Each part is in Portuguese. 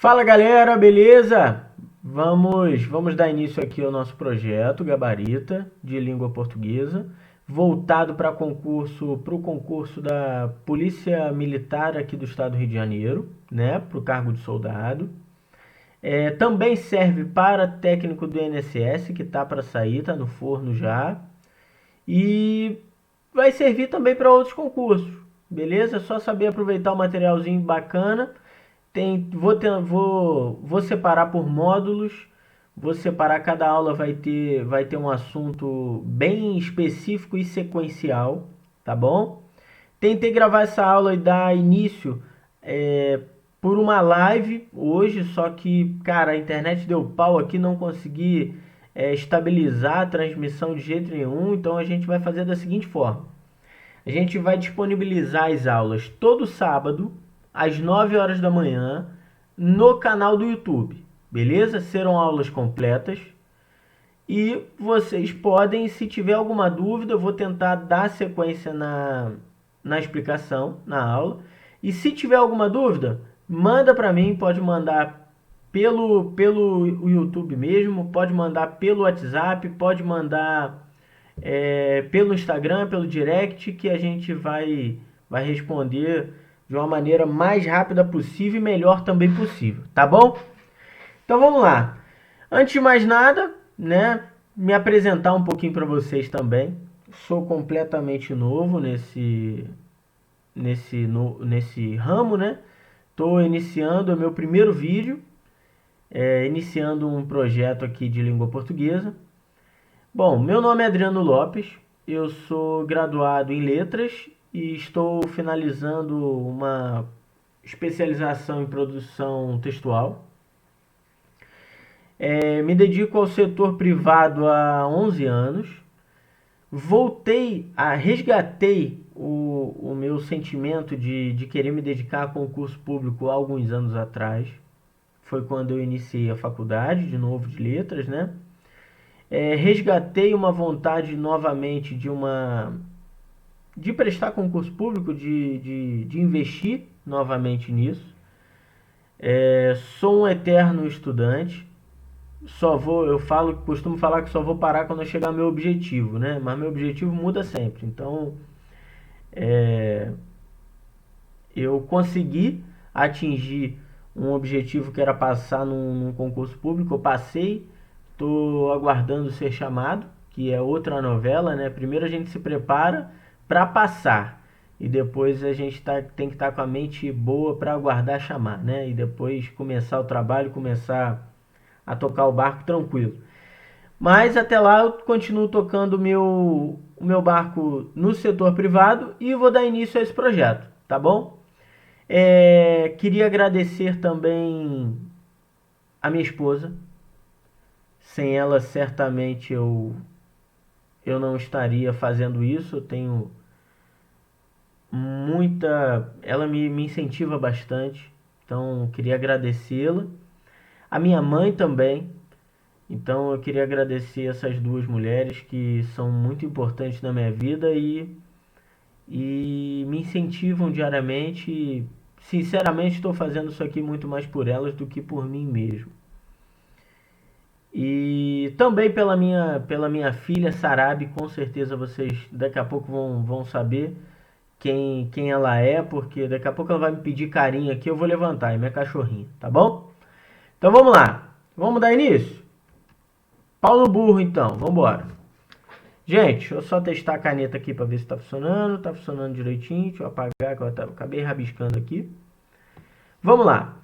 Fala galera, beleza? Vamos dar início aqui ao nosso projeto Gabarita de língua portuguesa, voltado para o concurso da Polícia Militar aqui do estado do Rio de Janeiro, né? Para o cargo de soldado. Também serve para técnico do INSS, que tá para sair, tá no forno já. E vai servir também para outros concursos, beleza? É só saber aproveitar o materialzinho bacana. Vou separar por módulos. Vou separar, cada aula vai ter um assunto bem específico e sequencial, tá bom? Tentei gravar essa aula e dar início por uma live hoje, só que, cara, a internet deu pau aqui, não consegui estabilizar a transmissão de jeito nenhum, então a gente vai fazer da seguinte forma. A gente vai disponibilizar as aulas todo sábado, às 9 horas da manhã, no canal do YouTube, beleza? Serão aulas completas. E vocês podem, se tiver alguma dúvida, eu vou tentar dar sequência na explicação, na aula. E se tiver alguma dúvida, manda para mim, pode mandar pelo YouTube mesmo, pode mandar pelo WhatsApp, pode mandar pelo Instagram, pelo direct, que a gente vai responder de uma maneira mais rápida possível e melhor também possível, tá bom? Então vamos lá. Antes de mais nada, né, me apresentar um pouquinho para vocês também. Sou completamente novo nesse ramo, né? Estou iniciando o meu primeiro vídeo, iniciando um projeto aqui de língua portuguesa. Bom, meu nome é Adriano Lopes, eu sou graduado em letras e estou finalizando uma especialização em produção textual. Me dedico ao setor privado há 11 anos. Resgatei o meu sentimento de querer me dedicar a concurso público há alguns anos atrás. Foi quando eu iniciei a faculdade, de novo, de letras, né? Resgatei uma vontade novamente de prestar concurso público, de investir novamente nisso. Sou um eterno estudante. Costumo falar que só vou parar quando eu chegar ao meu objetivo, né? Mas meu objetivo muda sempre. Então, eu consegui atingir um objetivo que era passar num concurso público. Eu passei, estou aguardando ser chamado, que é outra novela, né? Primeiro a gente se prepara para passar e depois a gente tem que estar com a mente boa para aguardar chamar, né? E depois começar o trabalho, começar a tocar o barco tranquilo. Mas até lá eu continuo tocando o meu barco no setor privado e vou dar início a esse projeto, tá bom? Queria agradecer também a minha esposa. Sem ela, certamente eu não estaria fazendo isso. Eu tenho ela me incentiva bastante, então eu queria agradecê-la. A minha mãe também. Então eu queria agradecer essas duas mulheres que são muito importantes na minha vida e me incentivam diariamente. E, sinceramente, estou fazendo isso aqui muito mais por elas do que por mim mesmo. E também pela minha filha Sarabi. Com certeza vocês daqui a pouco vão saber quem ela é, porque daqui a pouco ela vai me pedir carinho aqui, eu vou levantar, é minha cachorrinha, tá bom? Então vamos lá, vamos dar início? Pau no burro então, vamos embora. Gente, deixa eu só testar a caneta aqui para ver se tá funcionando direitinho. Deixa eu apagar que eu acabei rabiscando aqui. Vamos lá.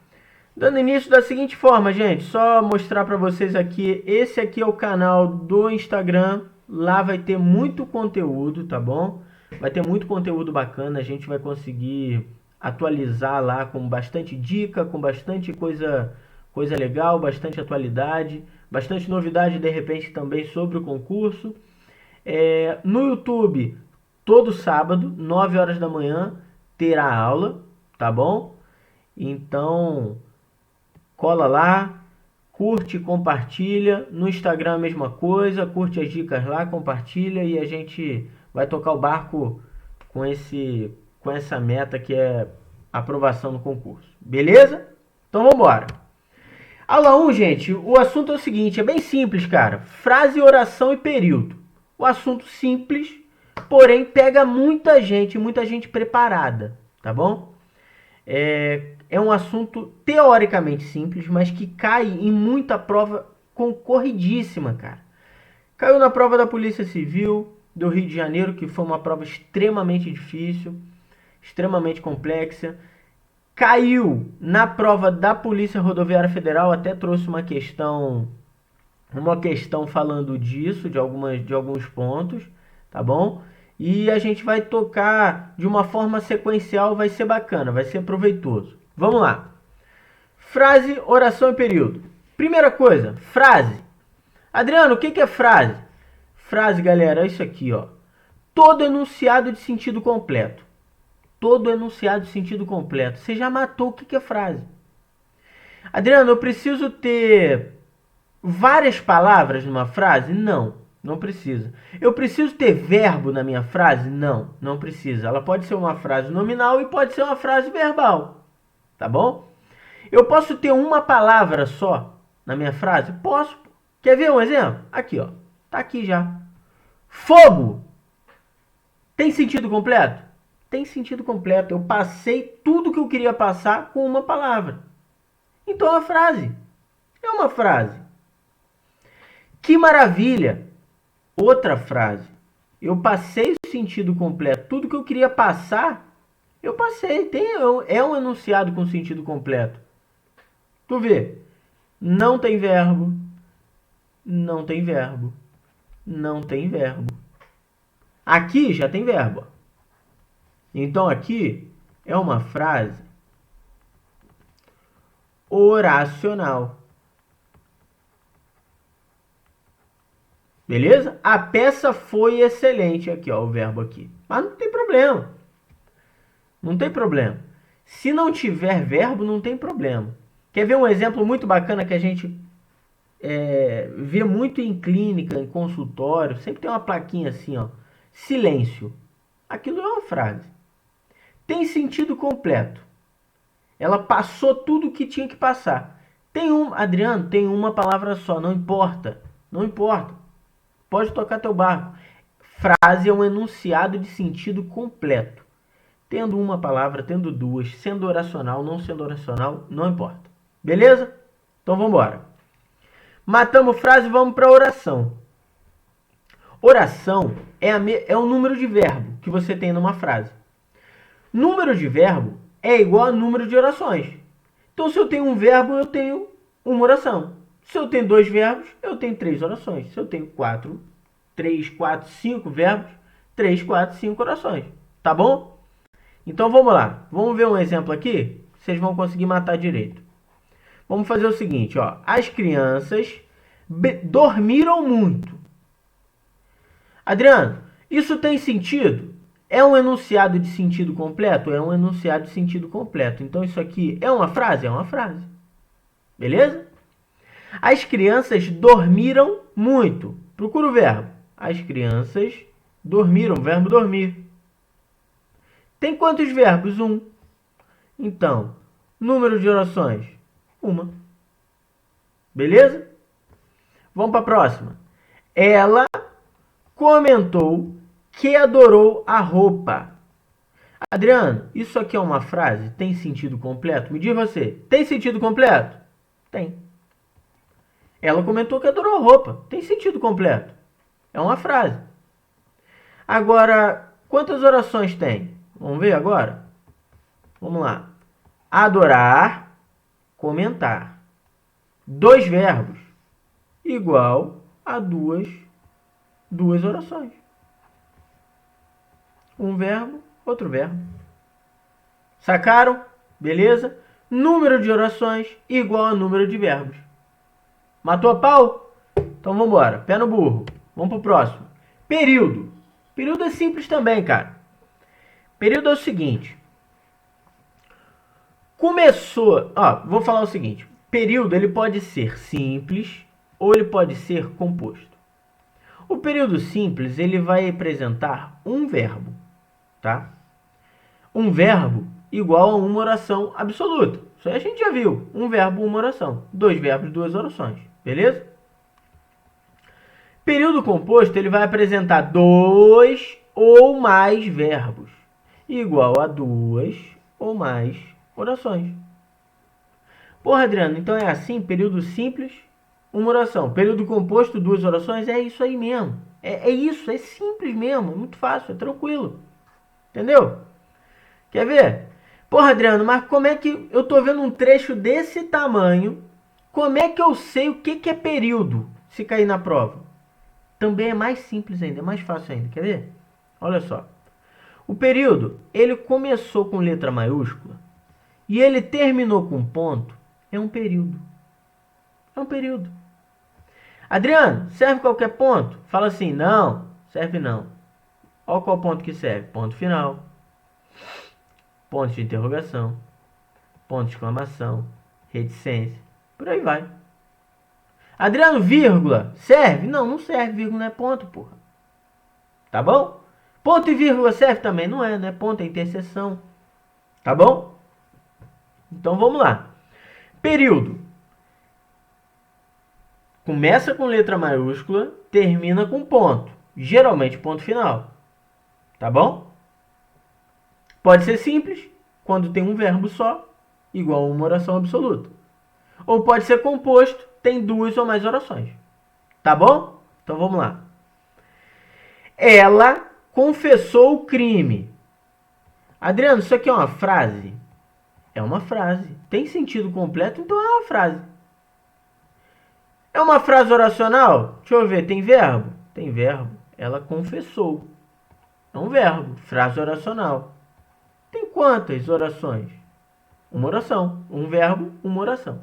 Dando início da seguinte forma, gente, só mostrar para vocês aqui, esse aqui é o canal do Instagram. Lá vai ter muito conteúdo, tá bom? Vai ter muito conteúdo bacana, a gente vai conseguir atualizar lá com bastante dica, com bastante coisa legal, bastante atualidade, bastante novidade de repente também sobre o concurso. No YouTube, todo sábado, 9 horas da manhã, terá aula, tá bom? Então, cola lá, curte, compartilha. No Instagram a mesma coisa, curte as dicas lá, compartilha e a gente vai tocar o barco com essa meta que é aprovação no concurso. Beleza? Então vamos embora. Aula 1, gente, o assunto é o seguinte, é bem simples, cara. Frase, oração e período. O assunto simples, porém pega muita gente preparada, tá bom? É um assunto teoricamente simples, mas que cai em muita prova concorridíssima, cara. Caiu na prova da Polícia Civil do Rio de Janeiro, que foi uma prova extremamente difícil, extremamente complexa. Caiu na prova da Polícia Rodoviária Federal, até trouxe uma questão falando disso, de alguns pontos, tá bom? E a gente vai tocar de uma forma sequencial, vai ser bacana, vai ser proveitoso. Vamos lá. Frase, oração e período. Primeira coisa, frase. Adriano, o que é frase? Frase, galera, é isso aqui, ó. Todo enunciado de sentido completo. Todo enunciado de sentido completo. Você já matou o que é frase. Adriano, eu preciso ter várias palavras numa frase? Não, não precisa. Eu preciso ter verbo na minha frase? Não, não precisa. Ela pode ser uma frase nominal e pode ser uma frase verbal. Tá bom? Eu posso ter uma palavra só na minha frase? Posso. Quer ver um exemplo? Aqui, ó. Tá aqui já. Fogo. Tem sentido completo? Tem sentido completo. Eu passei tudo que eu queria passar com uma palavra. Então, a frase é uma frase. Que maravilha! Outra frase. Eu passei o sentido completo. Tudo que eu queria passar, eu passei. É um enunciado com sentido completo. Tu vê? Não tem verbo. Não tem verbo. Não tem verbo. Aqui já tem verbo. Então aqui é uma frase oracional. Beleza? A peça foi excelente. Aqui, ó, o verbo aqui. Mas não tem problema. Não tem problema. Se não tiver verbo, não tem problema. Quer ver um exemplo muito bacana que a gente vê muito em clínica, em consultório? Sempre tem uma plaquinha assim, ó. Silêncio. Aquilo é uma frase. Tem sentido completo. Ela passou tudo o que tinha que passar. Adriano, tem uma palavra só. Não importa. Não importa. Pode tocar teu barco. Frase é um enunciado de sentido completo. Tendo uma palavra, tendo duas, sendo oracional, não sendo oracional, não importa. Beleza? Então vamos embora. Matamos frase, vamos para oração. Oração é o número de verbo que você tem numa frase. Número de verbo é igual a número de orações. Então, se eu tenho um verbo, eu tenho uma oração. Se eu tenho dois verbos, eu tenho 3 orações. Se eu tenho 3, 4, 5 verbos, 3, 4, 5 orações. Tá bom? Então, vamos lá. Vamos ver um exemplo aqui. Vocês vão conseguir matar direito. Vamos fazer o seguinte, ó. As crianças dormiram muito. Adriano, isso tem sentido? É um enunciado de sentido completo? É um enunciado de sentido completo. Então, isso aqui é uma frase? É uma frase. Beleza? As crianças dormiram muito. Procura o verbo. As crianças dormiram. Verbo dormir. Tem quantos verbos? 1. Então, número de orações? 1. Beleza? Vamos para a próxima. Ela comentou que adorou a roupa. Adriano, isso aqui é uma frase? Tem sentido completo? Me diz você. Tem sentido completo? Tem. Ela comentou que adorou a roupa. Tem sentido completo. É uma frase. Agora, quantas orações tem? Vamos ver agora? Vamos lá. Adorar, comentar. 2 verbos. Igual a duas orações. Um verbo, outro verbo. Sacaram? Beleza? Número de orações igual a número de verbos. Matou a pau? Então vamos embora. Pé no burro. Vamos pro próximo. Período. Período é simples também, cara. Período é o seguinte. Começou... Ó, vou falar o seguinte. Período, ele pode ser simples ou ele pode ser composto. O período simples, ele vai representar um verbo, tá? Um verbo igual a uma oração absoluta. Isso aí a gente já viu. Um verbo, uma oração. Dois verbos, duas orações. Beleza? Período composto, ele vai apresentar dois ou mais verbos, igual a duas ou mais orações. Porra, Adriano, então é assim? Período simples, uma oração. Período composto, duas orações? É isso aí mesmo. É isso, é simples mesmo. É muito fácil, é tranquilo. Entendeu? Quer ver? Porra, Adriano, mas como é que eu tô vendo um trecho desse tamanho? Como é que eu sei o que é período se cair na prova? Também é mais simples ainda, é mais fácil ainda. Quer ver? Olha só. O período, ele começou com letra maiúscula e ele terminou com ponto. É um período. É um período. Adriano, serve qualquer ponto? Fala assim, não, serve não. Olha qual ponto que serve. Ponto final. Ponto de interrogação. Ponto de exclamação. Reticência. Por aí vai. Adriano, vírgula, serve? Não, não serve. Vírgula não é ponto, porra. Tá bom? Ponto e vírgula serve também? Não é ponto, é interseção. Tá bom? Então vamos lá. Período. Começa com letra maiúscula, termina com ponto. Geralmente ponto final. Tá bom? Pode ser simples, quando tem um verbo só, igual a uma oração absoluta. Ou pode ser composto, tem duas ou mais orações. Tá bom? Então vamos lá. Ela confessou o crime. Adriano, isso aqui é uma frase? É uma frase. Tem sentido completo, então é uma frase. É uma frase oracional? Deixa eu ver, tem verbo? Tem verbo. Ela confessou. É um verbo, frase oracional. Tem quantas orações? Uma oração. Um verbo, uma oração.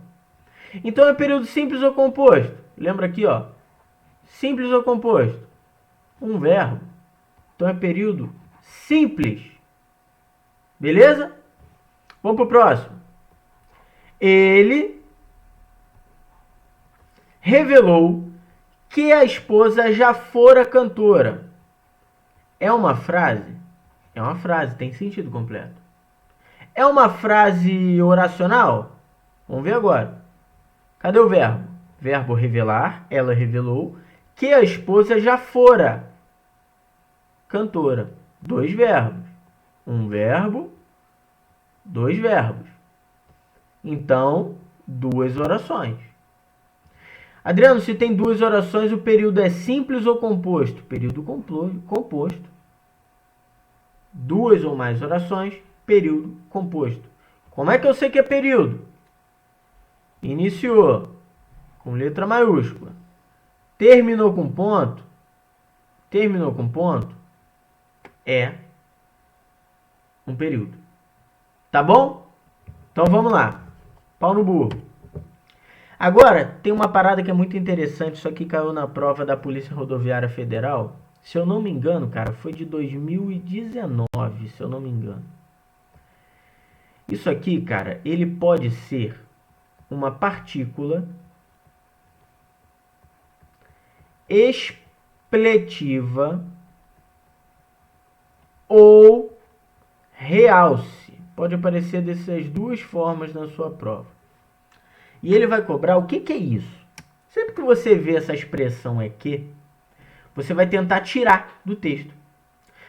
Então é período simples ou composto? Lembra aqui, ó. Simples ou composto? Um verbo. Então é período simples. Beleza? Vamos pro próximo. Ele revelou que a esposa já fora cantora. É uma frase? É uma frase, tem sentido completo. É uma frase oracional? Vamos ver agora. Cadê o verbo? Verbo revelar, ela revelou que a esposa já fora cantora. Dois verbos. Um verbo, dois verbos. Então, duas orações. Adriano, se tem duas orações, o período é simples ou composto? Período composto. Duas ou mais orações, período composto. Como é que eu sei que é período? Iniciou com letra maiúscula. Terminou com ponto. Terminou com ponto. É um período. Tá bom? Então vamos lá. Pau no burro. Agora, tem uma parada que é muito interessante. Isso aqui caiu na prova da Polícia Rodoviária Federal. Se eu não me engano, cara, foi de 2019, se eu não me engano. Isso aqui, cara, ele pode ser uma partícula expletiva ou realce. Pode aparecer dessas duas formas na sua prova. E ele vai cobrar o que é isso? Sempre que você vê essa expressão é que, você vai tentar tirar do texto.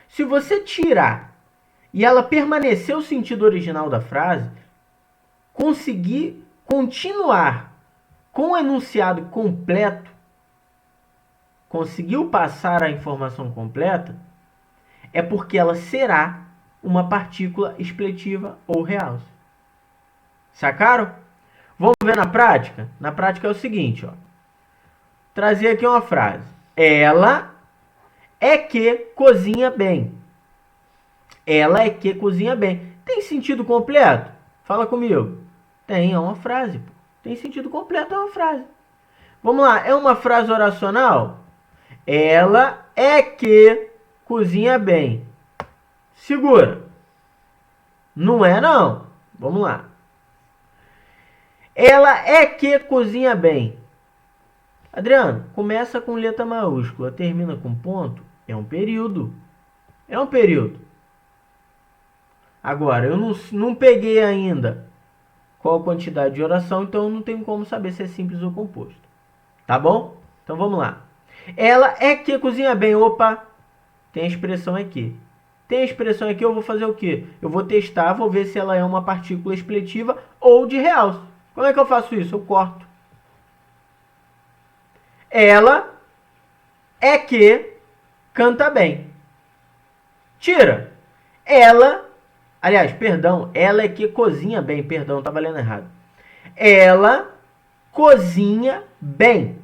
Se você tirar e ela permanecer o sentido original da frase, conseguir continuar com o enunciado completo, conseguiu passar a informação completa, é porque ela será uma partícula expletiva ou realce. Sacaram? Vamos ver na prática? Na prática é o seguinte, ó. Trazer aqui uma frase. Ela é que cozinha bem. Ela é que cozinha bem. Tem sentido completo? Fala comigo. Tem, é uma frase. Tem sentido completo, é uma frase. Vamos lá, é uma frase oracional? Ela é que cozinha bem. Segura. Não é não. Vamos lá. Ela é que cozinha bem. Adriano, começa com letra maiúscula, termina com ponto. É um período. É um período. Agora, eu não peguei ainda qual a quantidade de oração, então eu não tenho como saber se é simples ou composto. Tá bom? Então vamos lá. Ela é que cozinha bem. Opa, tem a expressão aqui. Tem a expressão aqui, eu vou fazer o quê? Eu vou testar, vou ver se ela é uma partícula expletiva ou de realce. Como é que eu faço isso? Eu corto. Ela é que canta bem. Tira. Ela, aliás, perdão, ela é que cozinha bem. Perdão, estava lendo errado. Ela cozinha bem.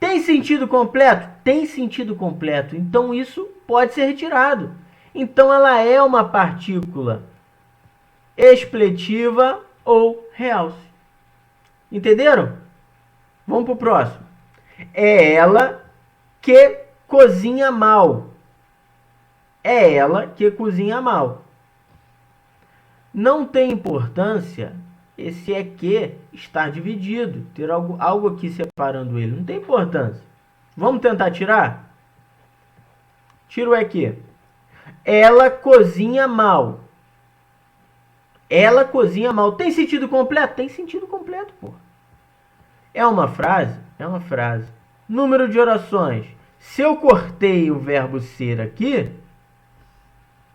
Tem sentido completo? Tem sentido completo. Então isso pode ser retirado. Então ela é uma partícula expletiva ou realce. Entenderam? Vamos para o próximo. É ela que cozinha mal. É ela que cozinha mal. Não tem importância esse é que estar dividido, ter algo aqui separando ele. Não tem importância. Vamos tentar tirar? Tira o é que. Ela cozinha mal. Ela cozinha mal. Tem sentido completo? Tem sentido completo, pô. É uma frase? É uma frase. Número de orações. Se eu cortei o verbo ser aqui,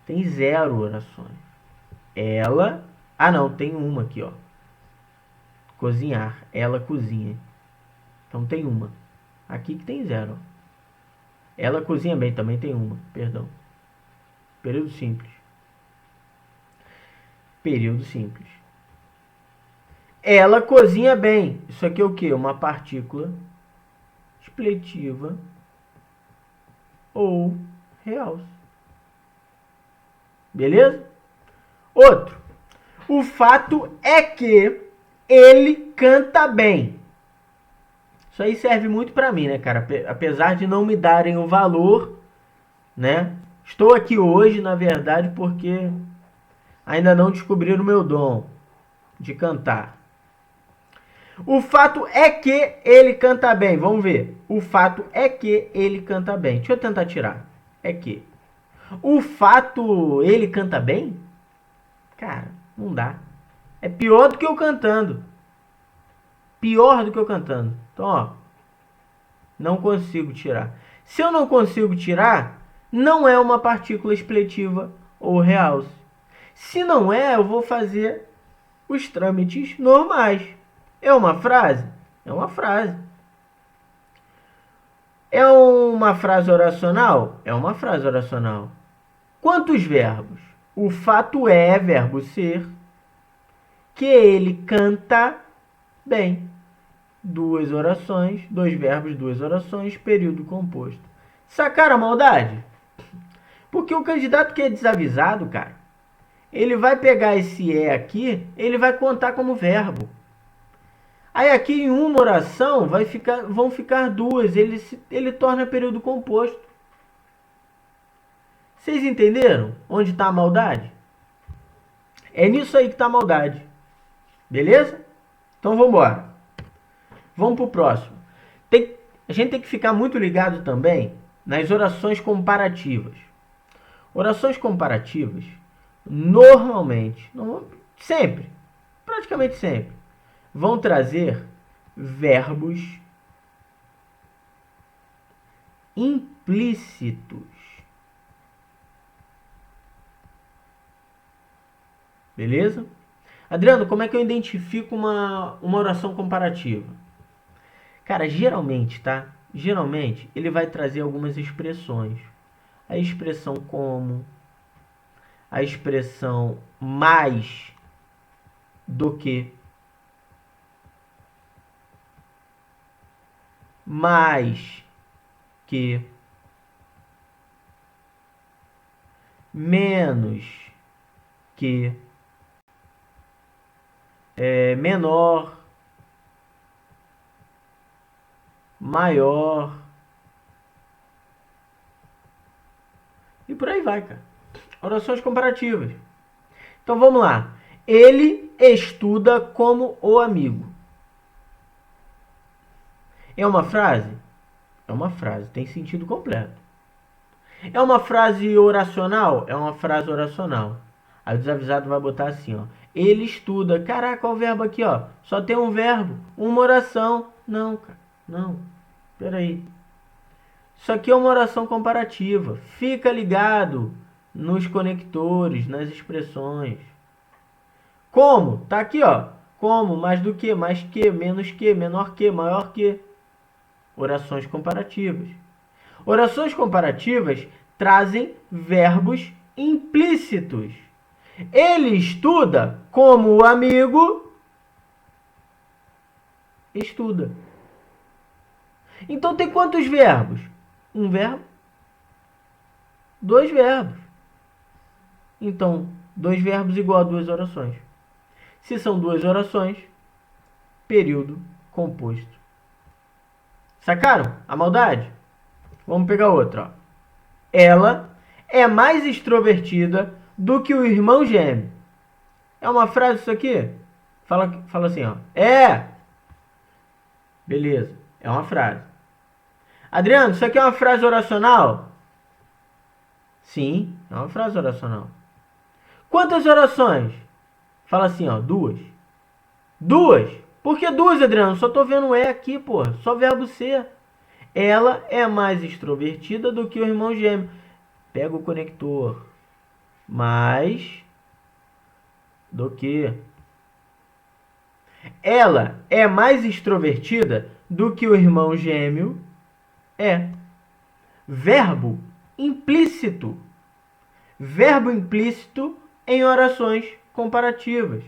tem 0 orações. Ela... Ah, não. Tem uma aqui, ó. Cozinhar. Ela cozinha. Então tem uma. Aqui que tem 0. Ela cozinha bem. Também tem uma. Perdão. Período simples. Período simples. Ela cozinha bem. Isso aqui é o quê? Uma partícula expletiva ou realce. Beleza? Outro. O fato é que ele canta bem. Isso aí serve muito para mim, né, cara? Apesar de não me darem o valor, né? Estou aqui hoje, na verdade, porque ainda não descobriram o meu dom de cantar. O fato é que ele canta bem. Vamos ver. O fato é que ele canta bem. Deixa eu tentar tirar. É que. O fato ele canta bem? Cara, não dá. É pior do que eu cantando. Pior do que eu cantando. Então, ó. Não consigo tirar. Se eu não consigo tirar, não é uma partícula expletiva ou realce. Se não é, eu vou fazer os trâmites normais. É uma frase? É uma frase. É uma frase oracional? É uma frase oracional. Quantos verbos? O fato é verbo ser, que ele canta bem. 2 orações, 2 verbos, 2 orações, período composto. Sacaram a maldade? Porque o candidato que é desavisado, cara, ele vai pegar esse é aqui, ele vai contar como verbo. Aí aqui em uma oração vão ficar 2, ele torna período composto. Vocês entenderam onde está a maldade? É nisso aí que está a maldade. Beleza? Então vamos embora. Vamos para o próximo. A gente tem que ficar muito ligado também nas orações comparativas. Orações comparativas, normalmente, sempre, praticamente sempre, vão trazer verbos implícitos. Beleza? Adriano, como é que eu identifico uma oração comparativa? Cara, geralmente, tá? Geralmente, ele vai trazer algumas expressões. A expressão como, a expressão mais do que, mais que, menos que, menor, maior, e por aí vai, cara. Orações comparativas. Então vamos lá. Ele estuda como o amigo. É uma frase? É uma frase, tem sentido completo. É uma frase oracional? É uma frase oracional. Aí o desavisado vai botar assim, ó. Ele estuda. Caraca, olha o verbo aqui, ó. Só tem um verbo, uma oração. Não, cara, não. Peraí. Isso aqui é uma oração comparativa. Fica ligado nos conectores, nas expressões. Como? Tá aqui, ó. Como, mais do que, mais que, menos que, menor que, maior que. Orações comparativas. Orações comparativas trazem verbos implícitos. Ele estuda como o amigo estuda. Então tem quantos verbos? Um verbo, dois verbos. Então, dois verbos igual a duas orações. Se são duas orações, período composto. Sacaram a maldade? Vamos pegar outra. Ó. Ela é mais extrovertida do que o irmão gêmeo. É uma frase isso aqui? Fala assim, ó. É. Beleza. É uma frase. Adriano, isso aqui é uma frase oracional? Sim, é uma frase oracional. Quantas orações? Fala assim, ó. Duas. Duas? Por que duas, Adriano? Só tô vendo é aqui, pô. Só verbo ser. Ela é mais extrovertida do que o irmão gêmeo. Pega o conector. Mais do que. Ela é mais extrovertida do que o irmão gêmeo. É. Verbo implícito. Verbo implícito em orações comparativas.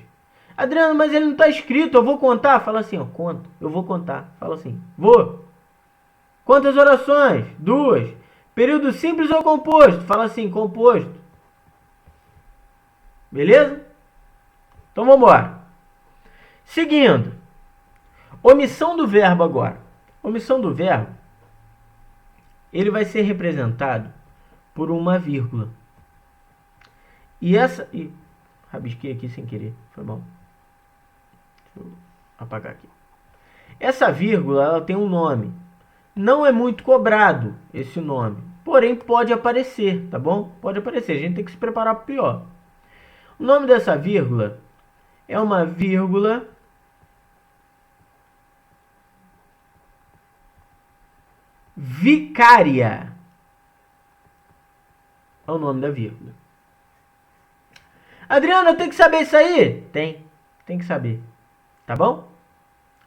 Adriano, mas ele não está escrito. Eu vou contar? Fala assim, ó. Conto. Eu vou contar. Fala assim. Vou. Quantas orações? Duas. Período simples ou composto? Fala assim, composto. Beleza? Então vamos embora. Seguindo. Omissão do verbo agora. Omissão do verbo. Ele vai ser representado por uma vírgula. E essa... Ih, rabisquei aqui sem querer. Foi mal. Deixa eu apagar aqui. Essa vírgula, ela tem um nome. Não é muito cobrado esse nome. Porém, pode aparecer, tá bom? Pode aparecer. A gente tem que se preparar para o pior. O nome dessa vírgula é uma vírgula vicária. É o nome da vírgula. Adriano, eu tenho que saber isso aí? Tem que saber. Tá bom?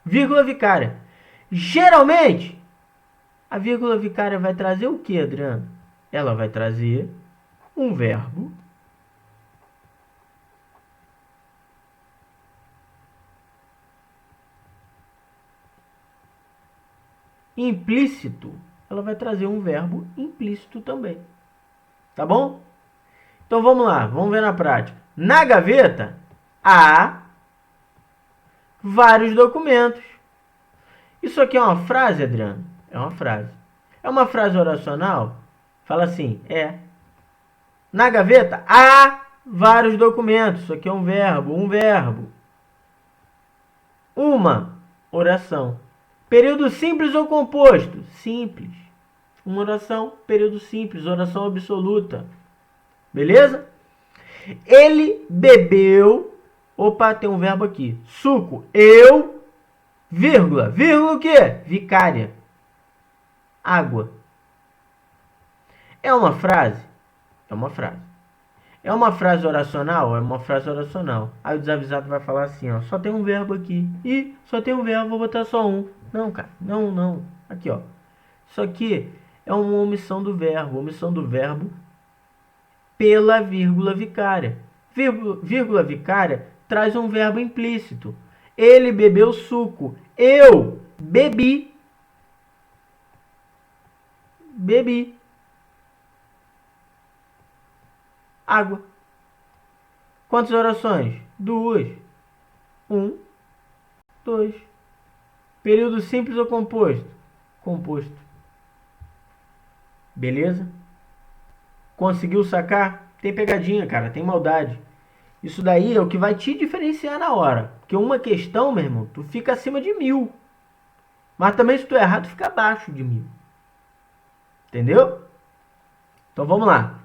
Vírgula vicária. Geralmente, a vírgula vicária vai trazer o que, Adriano? Ela vai trazer um verbo implícito. Ela vai trazer um verbo implícito também. Tá bom? Então vamos lá, vamos ver na prática. Na gaveta há vários documentos. Isso aqui é uma frase, Adriano? É uma frase. É uma frase oracional? Fala assim, é. Na gaveta há vários documentos. Isso aqui é um verbo, um verbo. Uma oração. Período simples ou composto? Simples. Uma oração, período simples, oração absoluta. Beleza? Ele bebeu... Opa, tem um verbo aqui. Suco. Eu... Vírgula. Vírgula o quê? Vicária. Água. É uma frase? É uma frase. É uma frase oracional? É uma frase oracional. Aí o desavisado vai falar assim, ó. Só tem um verbo aqui. Ih, só tem um verbo, vou botar só um. Não, cara. Não, não. Aqui, ó. Isso aqui é uma omissão do verbo. Omissão do verbo pela vírgula vicária. Vírgula vicária traz um verbo implícito. Ele bebeu suco. Eu bebi. Bebi. Água. Quantas orações? Duas. Um. Dois. Período simples ou composto? Composto. Beleza? Conseguiu sacar? Tem pegadinha, cara. Tem maldade. Isso daí é o que vai te diferenciar na hora. Porque uma questão, meu irmão, tu fica acima de 1000. Mas também se tu errar, tu fica abaixo de 1000. Entendeu? Então vamos lá.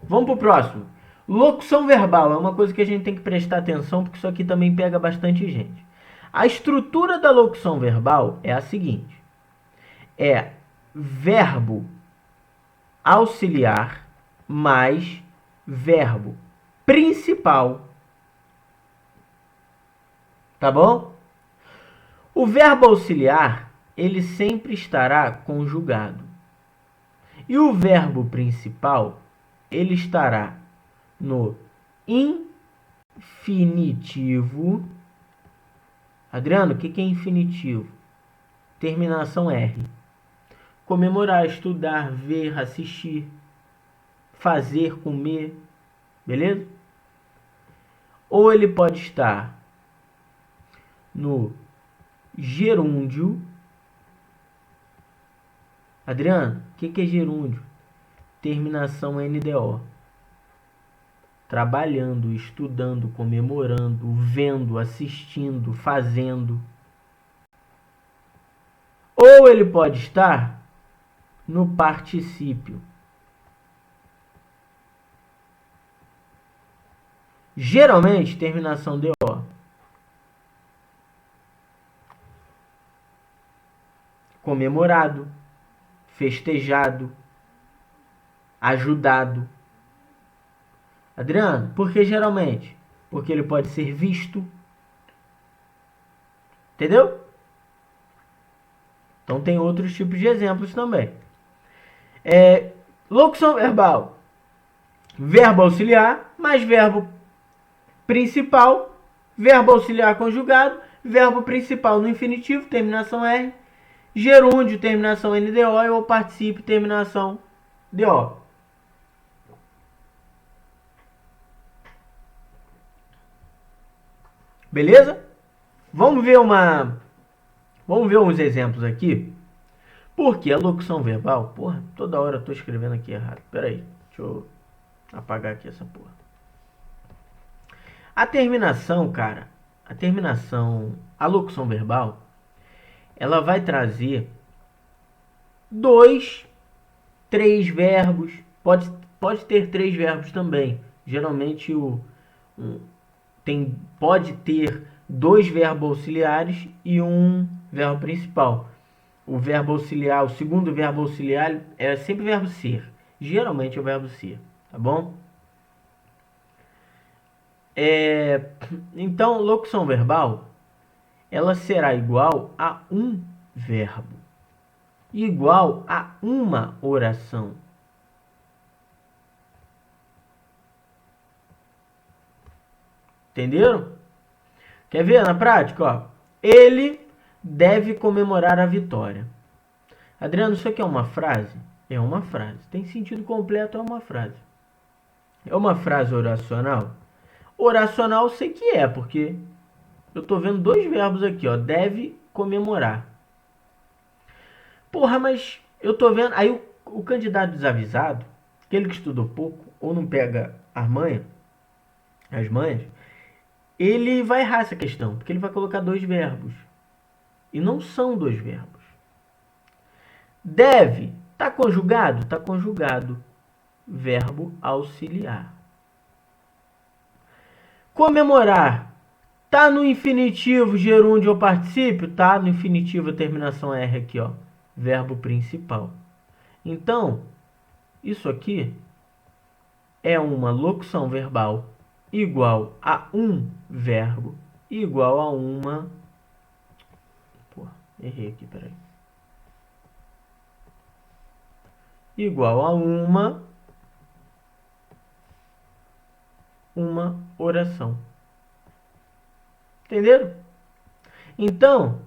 Vamos pro próximo. Locução verbal é uma coisa que a gente tem que prestar atenção, porque isso aqui também pega bastante gente. A estrutura da locução verbal é a seguinte: é verbo auxiliar mais verbo principal. Tá bom? O verbo auxiliar, ele sempre estará conjugado. E o verbo principal, ele estará no infinitivo. Adriano, o que é infinitivo? Terminação R. Comemorar, estudar, ver, assistir, fazer, comer, beleza? Ou ele pode estar no gerúndio. Adriano, o que é gerúndio? Terminação NDO. Trabalhando, estudando, comemorando, vendo, assistindo, fazendo. Ou ele pode estar no particípio. Geralmente, terminação DO. Comemorado, festejado, ajudado. Adriano, por que geralmente? Porque ele pode ser visto. Entendeu? Então tem outros tipos de exemplos também. Locução verbal. Verbo auxiliar mais verbo principal. Verbo auxiliar conjugado. Verbo principal no infinitivo, terminação R. Gerúndio, terminação NDO. Ou particípio, terminação DO. Beleza? Vamos ver uns exemplos aqui. Porque a locução verbal... Porra, toda hora eu tô escrevendo aqui errado. Pera aí, deixa eu apagar aqui essa porra. A terminação, cara... A locução verbal... Ela vai trazer 2, 3 verbos. Pode ter 3 verbos também. Geralmente pode ter 2 verbos auxiliares e um verbo principal. O verbo auxiliar, o segundo verbo auxiliar é sempre o verbo ser. Geralmente é o verbo ser, tá bom? Então, locução verbal, ela será igual a um verbo, igual a uma oração. Entenderam? Quer ver na prática? Ó? Ele deve comemorar a vitória. Adriano, isso aqui é uma frase? É uma frase. Tem sentido completo, é uma frase. É uma frase oracional? Oracional eu sei que é, porque eu tô vendo 2 verbos aqui, ó. Deve comemorar. Porra, mas eu tô vendo... Aí o candidato desavisado, aquele que estudou pouco, ou não pega as manhas, ele vai errar essa questão, porque ele vai colocar 2 verbos. E não são 2 verbos. Deve, tá conjugado? Tá conjugado. Verbo auxiliar. Comemorar, tá no infinitivo, gerúndio ou particípio? Tá no infinitivo, a terminação R aqui, ó. Verbo principal. Então, isso aqui é uma locução verbal igual a um verbo igual a uma... Porra, errei aqui, peraí. Igual a uma oração. Entenderam? Então,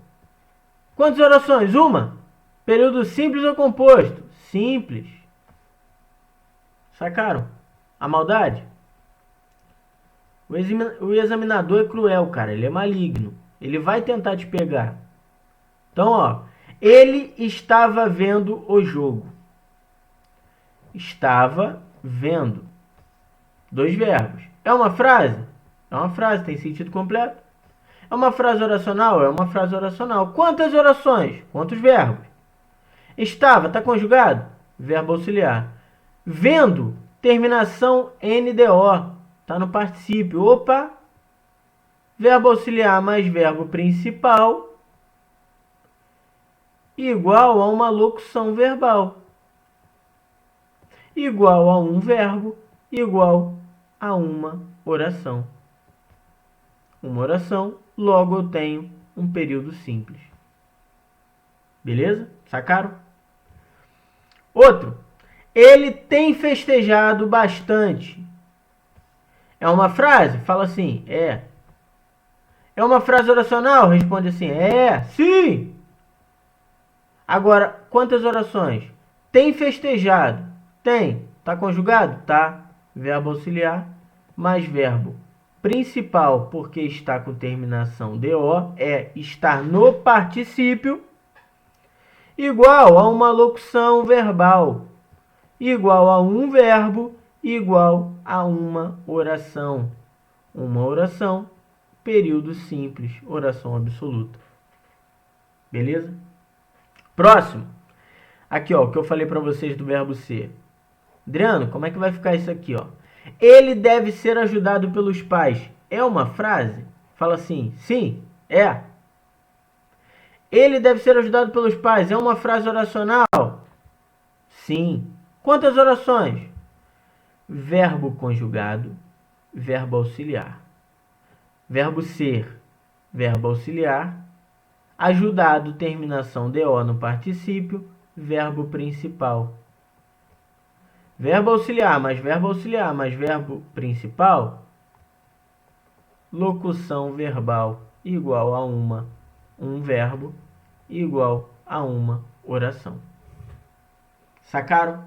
quantas orações? Uma. Período simples ou composto? Simples. Sacaram? A maldade? O examinador é cruel, cara. Ele é maligno. Ele vai tentar te pegar. Então, ó. Ele estava vendo o jogo. Estava vendo. 2 verbos. É uma frase? É uma frase. Tem sentido completo. É uma frase oracional? É uma frase oracional. Quantas orações? Quantos verbos? Estava. Está conjugado? Verbo auxiliar. Vendo. terminação NDO. Está no particípio. Opa! Verbo auxiliar mais verbo principal igual a uma locução verbal. Igual a um verbo, igual a uma oração. Uma oração, logo eu tenho um período simples. Beleza? Sacaram? Outro. Ele tem festejado bastante. É uma frase? Fala assim, é. É uma frase oracional? Responde assim, é, sim. Agora, quantas orações? Tem festejado? Tem. Tá conjugado? Tá. Verbo auxiliar mais verbo principal, porque está com terminação DO, é estar no particípio, igual a uma locução verbal, igual a um verbo, igual a uma oração. Uma oração, período simples, oração absoluta. Beleza? Próximo. Aqui, ó, o que eu falei para vocês do verbo ser. Adriano, como é que vai ficar isso aqui, ó? Ele deve ser ajudado pelos pais. É uma frase? Fala assim, sim, é. Ele deve ser ajudado pelos pais. É uma frase oracional? Sim. Quantas orações? Verbo conjugado, verbo auxiliar. Verbo ser, verbo auxiliar. Ajudado, terminação DO no particípio, verbo principal. Verbo auxiliar mais verbo principal, locução verbal igual a um verbo igual a uma oração. Sacaram?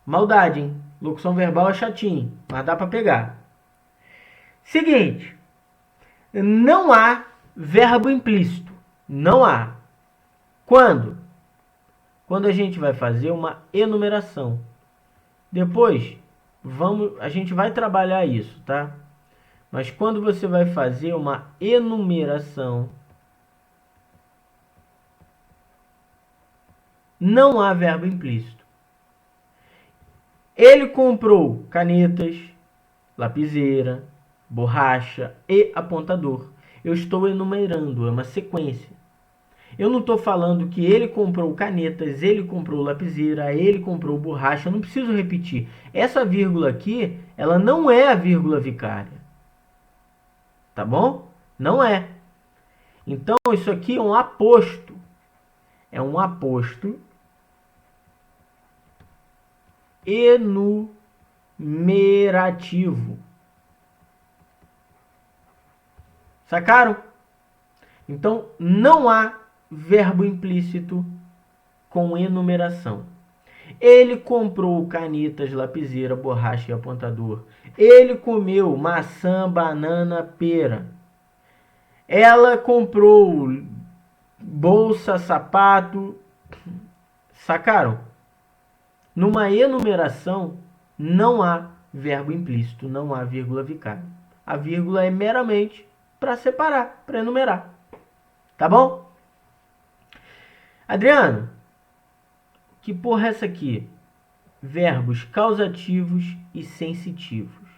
Maldade, hein? Locução verbal é chatinho, mas dá para pegar. Seguinte, não há verbo implícito. Não há. Quando? Quando a gente vai fazer uma enumeração. Depois, a gente vai trabalhar isso, tá? Mas quando você vai fazer uma enumeração, não há verbo implícito. Ele comprou canetas, lapiseira, borracha e apontador. Eu estou enumerando, é uma sequência. Eu não estou falando que ele comprou canetas, ele comprou lapiseira, ele comprou borracha. Eu não preciso repetir. Essa vírgula aqui, ela não é a vírgula vicária. Tá bom? Não é. Então, isso aqui é um aposto. É um aposto enumerativo. Sacaram? Então, não há verbo implícito com enumeração. Ele comprou canetas, lapiseira, borracha e apontador. Ele comeu maçã, banana, pera. Ela comprou bolsa, sapato. Sacaram? Numa enumeração, não há verbo implícito, não há vírgula vicária. A vírgula é meramente para separar, para enumerar. Tá bom? Adriano, que porra é essa aqui? Verbos causativos e sensitivos.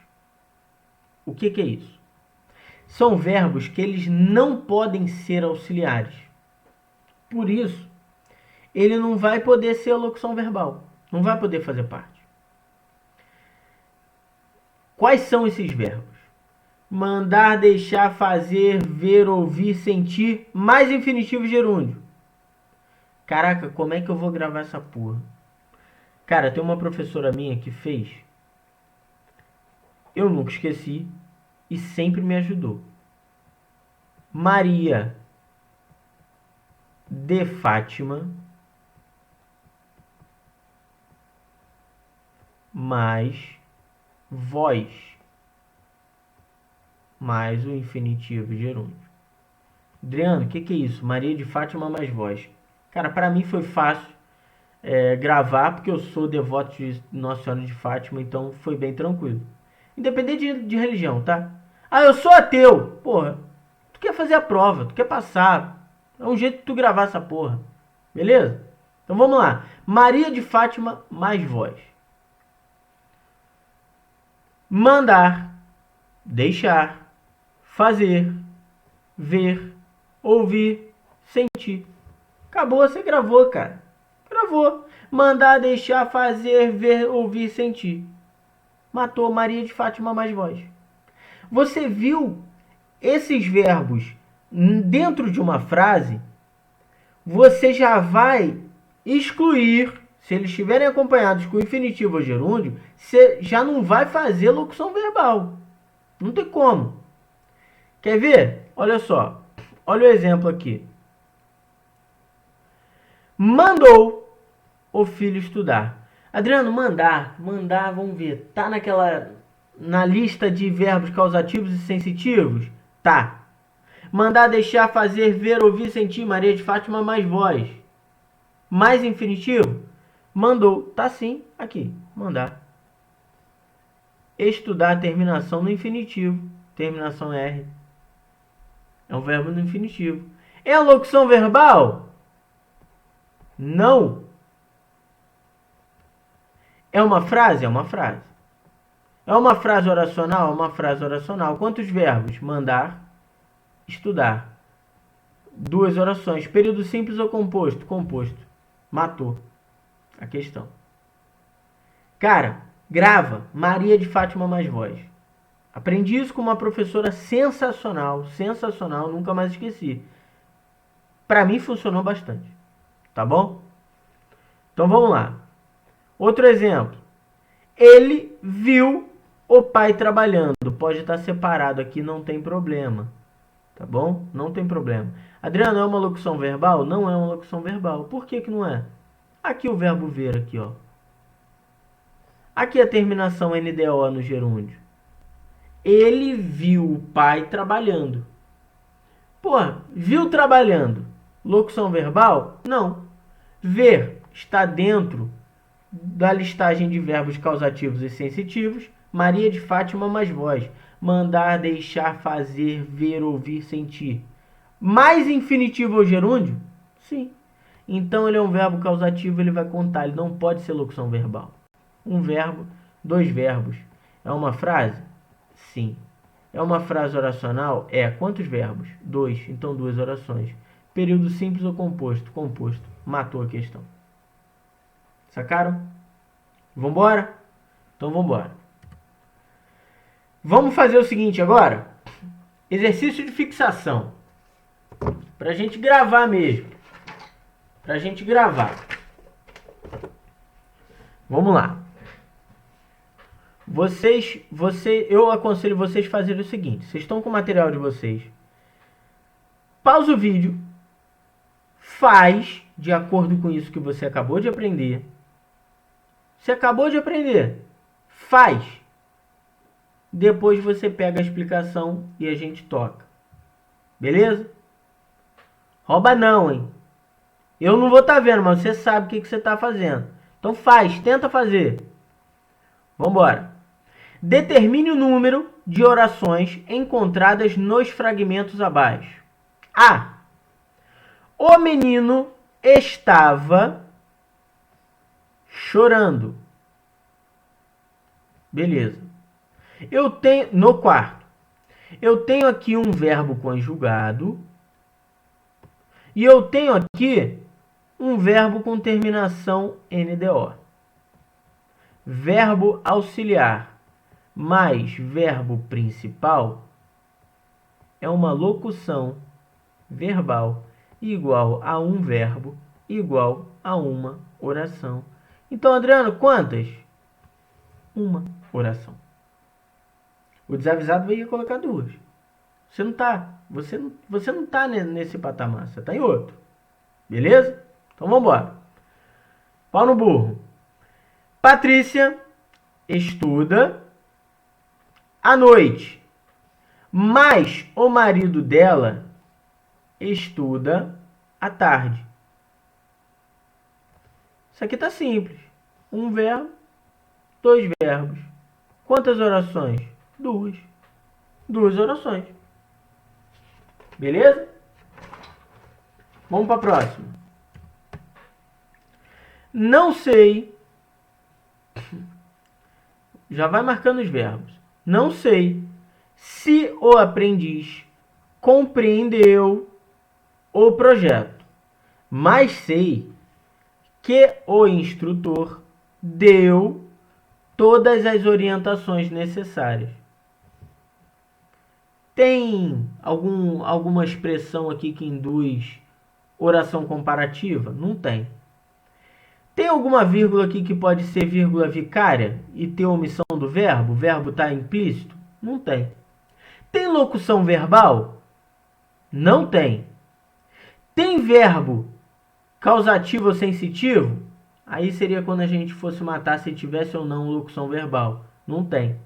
O que é isso? São verbos que eles não podem ser auxiliares. Por isso, ele não vai poder ser a locução verbal. Não vai poder fazer parte. Quais são esses verbos? Mandar, deixar, fazer, ver, ouvir, sentir, mais infinitivo e gerúndio. Caraca, como é que eu vou gravar essa porra? Cara, tem uma professora minha que fez. Eu nunca esqueci e sempre me ajudou. Maria de Fátima mais voz mais o infinitivo e gerúndio. Adriano, o que é isso? Maria de Fátima mais voz. Cara, para mim foi fácil gravar, porque eu sou devoto de Nossa Senhora de Fátima, então foi bem tranquilo. Independente de religião, tá? Ah, eu sou ateu. Porra, tu quer fazer a prova, tu quer passar. É um jeito de tu gravar essa porra. Beleza? Então vamos lá. Maria de Fátima mais voz. mandar, deixar, fazer, ver, ouvir, sentir. Acabou, você gravou, cara. Gravou. Mandar, deixar, fazer, ver, ouvir, sentir. Matou Maria de Fátima mais voz. Você viu esses verbos dentro de uma frase? Você já vai excluir, se eles estiverem acompanhados com infinitivo ou gerúndio, você já não vai fazer locução verbal. Não tem como. Quer ver? Olha só. Olha o exemplo aqui. Mandou o filho estudar. Adriano, mandar, vamos ver. Tá na lista de verbos causativos e sensitivos? Tá. Mandar, deixar, fazer, ver, ouvir, sentir, Maria de Fátima mais voz. Mais infinitivo? Mandou. Tá sim, aqui. Mandar. Estudar, terminação no infinitivo. Terminação R. É um verbo no infinitivo. É a locução verbal? Não. É uma frase? É uma frase. É uma frase oracional? É uma frase oracional. Quantos verbos? Mandar, estudar. 2 orações. Período simples ou composto? Composto. Matou a questão. Cara, grava. Maria de Fátima mais voz. Aprendi isso com uma professora sensacional. Sensacional, nunca mais esqueci. Pra mim funcionou bastante. Tá bom? Então vamos lá. Outro exemplo. Ele viu o pai trabalhando. Pode estar separado aqui, não tem problema. Tá bom? Não tem problema. Adriano, é uma locução verbal? Não é uma locução verbal. Por que que não é? Aqui o verbo ver, aqui, ó. Aqui a terminação NDO no gerúndio. Ele viu o pai trabalhando. Pô, viu trabalhando. Locução verbal? Não. Ver está dentro da listagem de verbos causativos e sensitivos. Maria de Fátima mais voz. Mandar, deixar, fazer, ver, ouvir, sentir. Mais infinitivo ou gerúndio? Sim. Então ele é um verbo causativo, ele vai contar. Ele não pode ser locução verbal. Um verbo, 2 verbos. É uma frase? Sim. É uma frase oracional? É. Quantos verbos? 2. Então 2 orações. Período simples ou composto? Composto. Matou a questão. Sacaram? Vambora? Então vambora. Vamos fazer o seguinte agora. Exercício de fixação. Pra gente gravar mesmo. Pra gente gravar. Vamos lá. Eu aconselho vocês a fazerem o seguinte. Vocês estão com o material de vocês. Pausa o vídeo. Faz de acordo com isso que você acabou de aprender. Você acabou de aprender. Faz. Depois você pega a explicação e a gente toca. Beleza? Rouba não, hein? Eu não vou estar vendo, mas você sabe o que você está fazendo. Então faz, tenta fazer. Vambora. Determine o número de orações encontradas nos fragmentos abaixo. A. O menino estava chorando. Beleza. Eu tenho no quarto. Eu tenho aqui um verbo conjugado e eu tenho aqui um verbo com terminação NDO. Verbo auxiliar mais verbo principal é uma locução verbal igual a um verbo igual a uma oração. Então, Adriano, quantas? Uma oração. O desavisado vai colocar 2. Você não tá. Você não tá nesse patamar. Você tá em outro. Beleza? Então vamos embora. Pau no burro. Patrícia estuda à noite. Mas o marido dela estuda à tarde. Isso aqui tá simples. Um verbo, 2 verbos. Quantas orações? 2. 2 orações. Beleza? Vamos para a próxima. Não sei. Já vai marcando os verbos. Não sei se o aprendiz compreendeu o projeto, mas sei que o instrutor deu todas as orientações necessárias. Tem alguma expressão aqui que induz oração comparativa? Não tem. Tem alguma vírgula aqui que pode ser vírgula vicária e ter omissão do verbo? O verbo está implícito? Não tem. Tem locução verbal? Não tem. Tem verbo causativo ou sensitivo? Aí seria quando a gente fosse matar se tivesse ou não locução verbal. Não tem.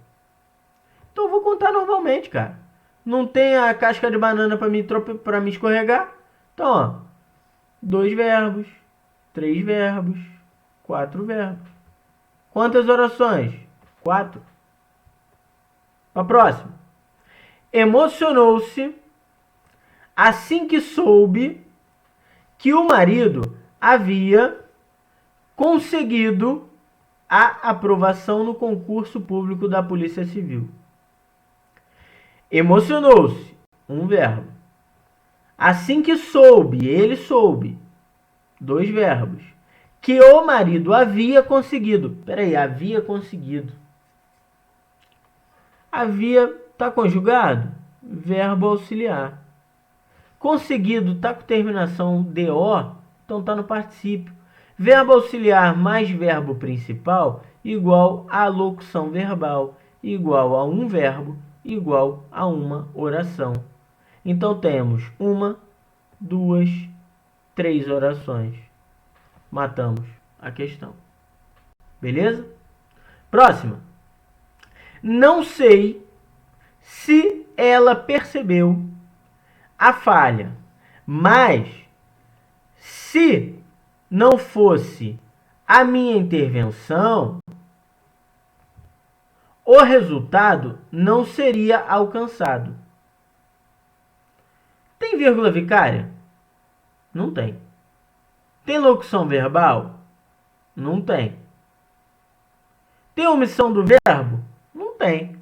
Então eu vou contar normalmente, cara. Não tem a casca de banana para me escorregar? Então, ó, 2 verbos, 3 verbos, 4 verbos. Quantas orações? 4. Para a próxima. Emocionou-se assim que soube que o marido havia conseguido a aprovação no concurso público da Polícia Civil. Emocionou-se, um verbo. Assim que soube, ele soube, 2 verbos. Que o marido havia conseguido. Peraí, havia conseguido. Havia está conjugado? Verbo auxiliar. Conseguido está com terminação DO, então está no particípio. Verbo auxiliar mais verbo principal igual a locução verbal, igual a um verbo, igual a uma oração. Então temos 1, 2, 3 orações. Matamos a questão. Beleza? Próxima. Não sei se ela percebeu a falha, mas se não fosse a minha intervenção, o resultado não seria alcançado. Tem vírgula vicária? Não tem. Tem locução verbal? Não tem. Tem omissão do verbo? Não tem.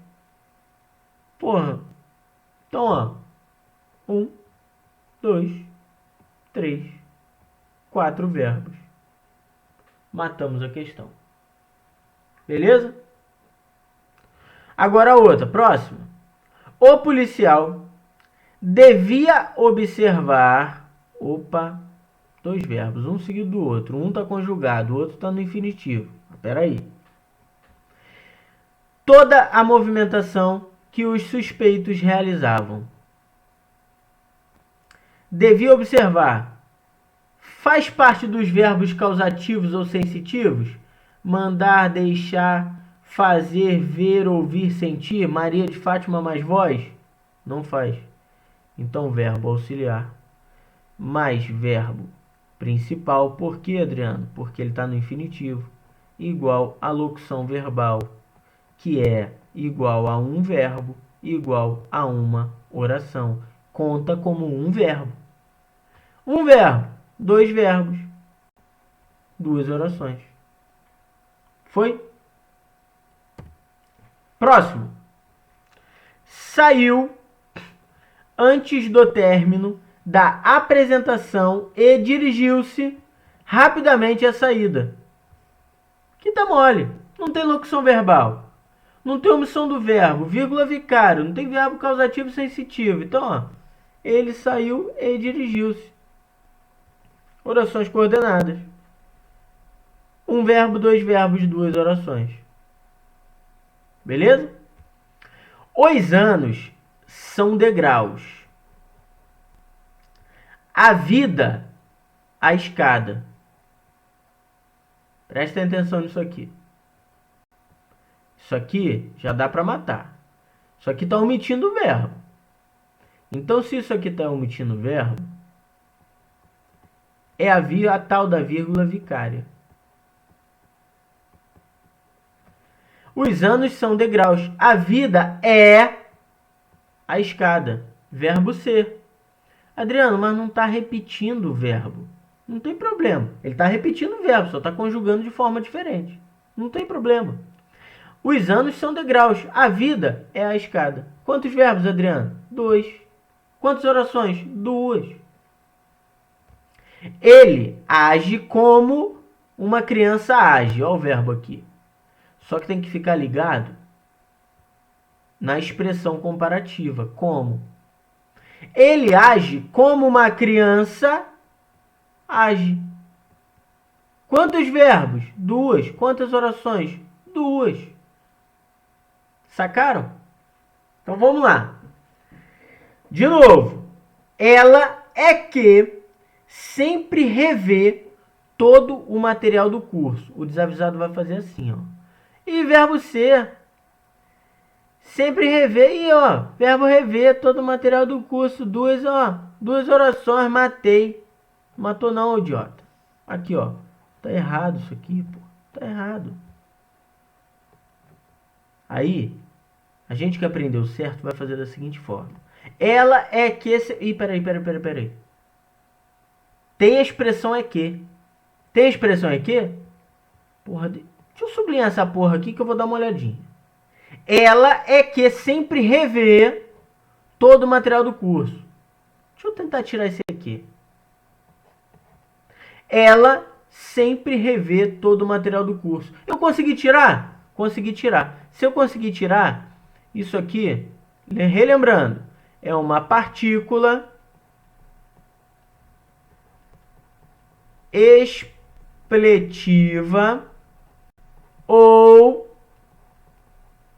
Porra. Então, ó. 1, 2, 3, 4 verbos. Matamos a questão. Beleza? Agora a outra. Próxima. O policial devia observar... Opa. 2 verbos, um seguido do outro. Um está conjugado, o outro está no infinitivo. Espera aí. Toda a movimentação que os suspeitos realizavam. Devia observar. Faz parte dos verbos causativos ou sensitivos? Mandar, deixar, fazer, ver, ouvir, sentir. Maria de Fátima mais voz? Não faz. Então, verbo auxiliar mais verbo principal. Por quê, Adriano? Porque ele está no infinitivo. Igual a locução verbal, que é igual a um verbo, igual a uma oração. Conta como um verbo. Um verbo, 2 verbos, 2 orações. Foi? Próximo. Saiu antes do término da apresentação e dirigiu-se rapidamente à saída. Que tá mole. Não tem locução verbal. Não tem omissão do verbo. Vírgula vicário. Não tem verbo causativo sensitivo. Então, ó. Ele saiu e dirigiu-se. Orações coordenadas. Um verbo, 2 verbos, 2 orações. Beleza? Os anos são degraus. A vida, a escada. Prestem atenção nisso aqui. Isso aqui já dá para matar. Isso aqui está omitindo o verbo. Então, se isso aqui está omitindo o verbo, é a tal da vírgula vicária. Os anos são degraus. A vida é a escada. Verbo ser. Adriano, mas não está repetindo o verbo. Não tem problema. Ele está repetindo o verbo, só está conjugando de forma diferente. Não tem problema. Os anos são degraus. A vida é a escada. Quantos verbos, Adriano? 2. Quantas orações? 2. Ele age como uma criança age. Olha o verbo aqui. Só que tem que ficar ligado na expressão comparativa. Como? Ele age como uma criança age. Quantos verbos? 2. Quantas orações? 2. Sacaram? Então vamos lá. De novo. Ela é que sempre revê todo o material do curso. O desavisado vai fazer assim, ó. E verbo ser. Sempre rever. E, ó, verbo rever todo o material do curso. 2, ó. 2 orações, matei. Matou não, idiota. Aqui, ó. Tá errado isso aqui, pô. Tá errado. Aí, a gente que aprendeu certo vai fazer da seguinte forma. Ela é que... Ih, peraí. Tem a expressão é que. Tem a expressão é que? Porra, deixa eu sublinhar essa porra aqui que eu vou dar uma olhadinha. Ela é que sempre revê todo o material do curso. Deixa eu tentar tirar esse aqui. Ela sempre revê todo o material do curso. Eu consegui tirar? Consegui tirar. Se eu conseguir tirar, isso aqui, relembrando, é uma partícula expletiva ou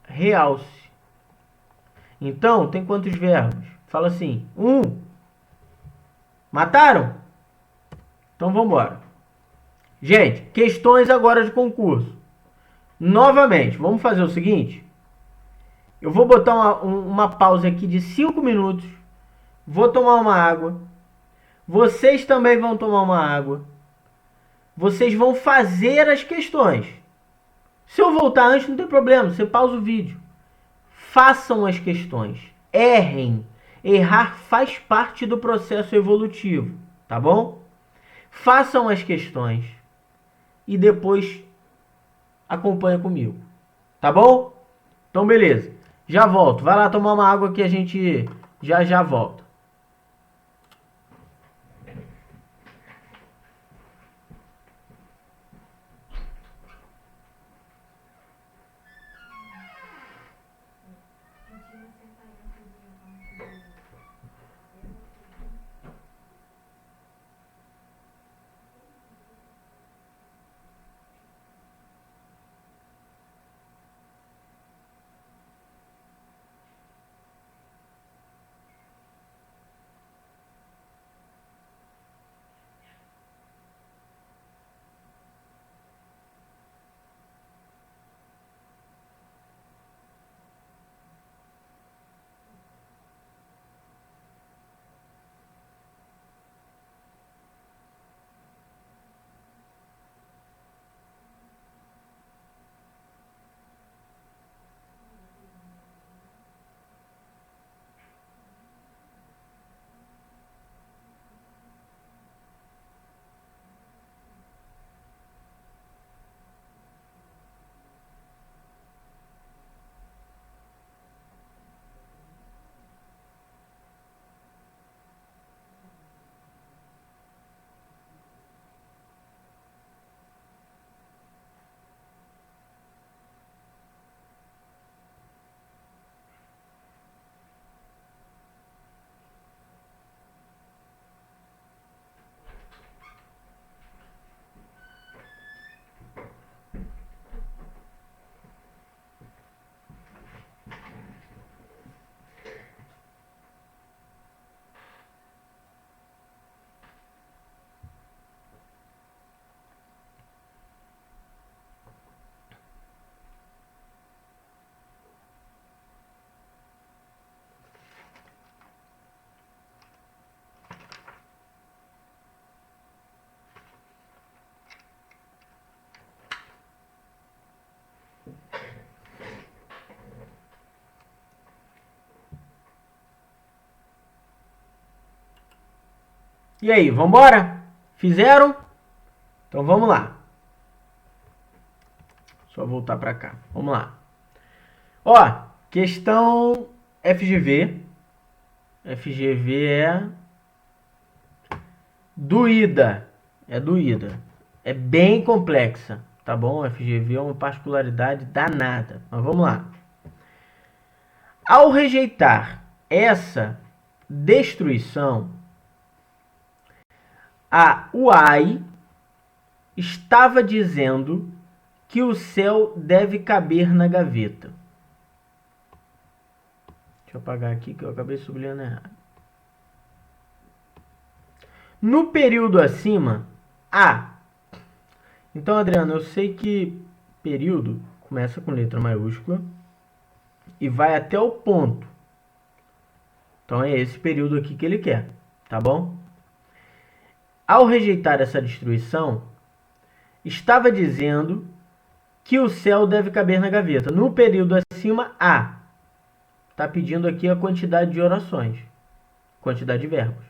realce. Então, tem quantos verbos? Fala assim, 1. Mataram? Então, vamos embora. Gente, questões agora de concurso. Novamente, vamos fazer o seguinte. Eu vou botar uma pausa aqui de 5 minutos. Vou tomar uma água. Vocês também vão tomar uma água. Vocês vão fazer as questões. Se eu voltar antes, não tem problema. Você pausa o vídeo. Façam as questões. Errem. Errar faz parte do processo evolutivo. Tá bom? Façam as questões. E depois acompanha comigo. Tá bom? Então, beleza. Já volto. Vai lá tomar uma água que a gente já volta. E aí, vambora? Fizeram? Então vamos lá. Só voltar para cá. Vamos lá. Ó, questão FGV. FGV é doída. É doída. É bem complexa, tá bom? FGV é uma particularidade danada. Mas vamos lá. Ao rejeitar essa destruição, a UAI estava dizendo que o céu deve caber na gaveta. Deixa eu apagar aqui que eu acabei sublinhando errado. No período acima, A. Então, Adriano, eu sei que período começa com letra maiúscula e vai até o ponto. Então, é esse período aqui que ele quer, tá bom? Ao rejeitar essa destruição, estava dizendo que o céu deve caber na gaveta. No período acima, A. Está pedindo aqui a quantidade de orações, quantidade de verbos.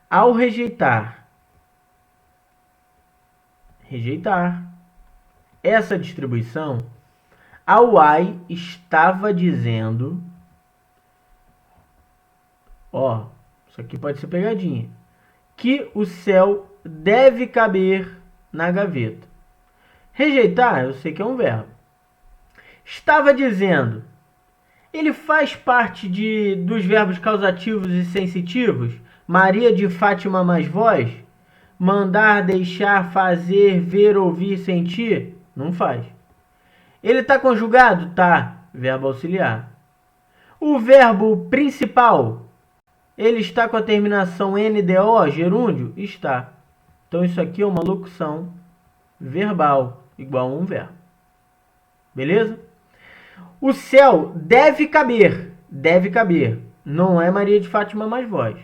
Ao rejeitar essa distribuição, a UAI estava dizendo, ó, isso aqui pode ser pegadinha, que o céu deve caber na gaveta. Rejeitar, eu sei que é um verbo. Estava dizendo, ele faz parte dos verbos causativos e sensitivos? Maria de Fátima mais vós? Mandar, deixar, fazer, ver, ouvir, sentir? Não faz. Ele está conjugado? Tá. Verbo auxiliar. O verbo principal, ele está com a terminação NDO, gerúndio? Está. Então isso aqui é uma locução verbal, igual a um verbo. Beleza? O céu deve caber. Deve caber. Não é Maria de Fátima mais vós.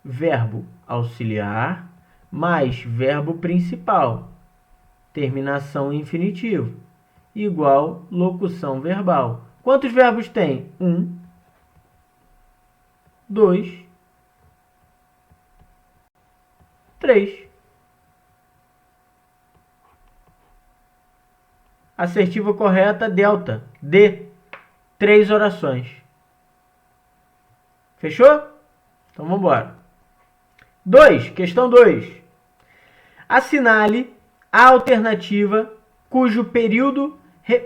Verbo auxiliar mais verbo principal. Terminação infinitivo. Igual locução verbal. Quantos verbos tem? 1, 2, 3. Assertiva correta, delta. D. 3 orações. Fechou? Então vamos embora. 2. Questão 2. Assinale a alternativa cujo período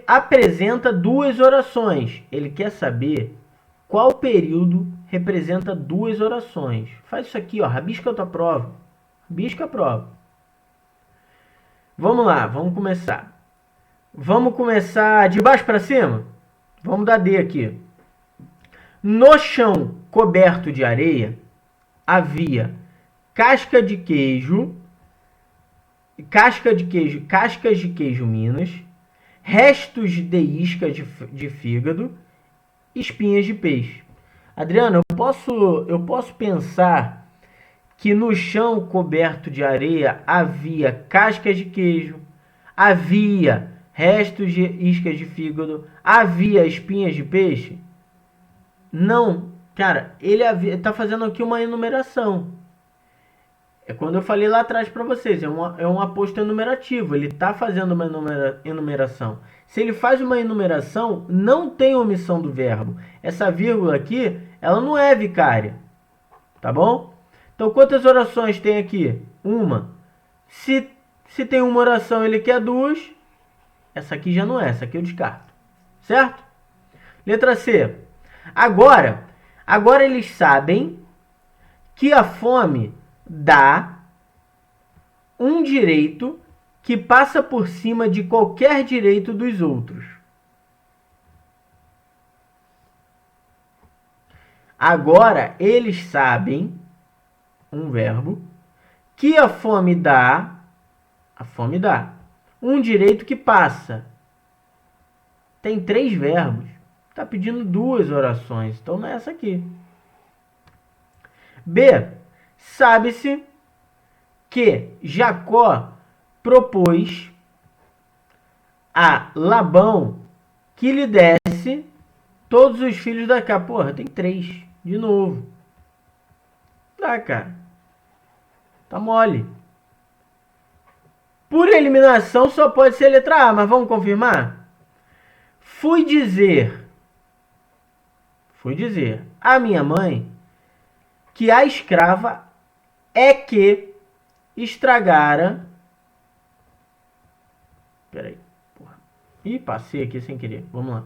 apresenta 2 orações. Ele quer saber qual período representa 2 orações. Faz isso aqui, ó, rabisca a tua prova. Rabisca a prova. Vamos lá, vamos começar. Vamos começar de baixo para cima? Vamos dar D aqui. No chão coberto de areia havia cascas de queijo Minas, restos de iscas de fígado, espinhas de peixe. Adriano, eu posso pensar que no chão coberto de areia havia cascas de queijo, havia restos de iscas de fígado, havia espinhas de peixe? Não, cara, ele está fazendo aqui uma enumeração. É quando eu falei lá atrás para vocês, é um aposto enumerativo, ele está fazendo uma enumeração. Se ele faz uma enumeração, não tem omissão do verbo. Essa vírgula aqui, ela não é vicária, tá bom? Então, quantas orações tem aqui? Uma. Se tem uma oração, ele quer 2, essa aqui já não é, essa aqui eu descarto, certo? Letra C. Agora eles sabem que a fome dá um direito que passa por cima de qualquer direito dos outros. Agora eles sabem, um verbo, que a fome dá um direito que passa. Tem 3 verbos. Está pedindo 2 orações, então não é essa aqui. B. Sabe-se que Jacó propôs a Labão que lhe desse todos os filhos da casa. Porra, tem 3. De novo. Tá, cara. Tá mole. Por eliminação só pode ser letra A, mas vamos confirmar? Fui dizer à minha mãe que a escrava é que estragara... Peraí. Porra. Ih, passei aqui sem querer. Vamos lá.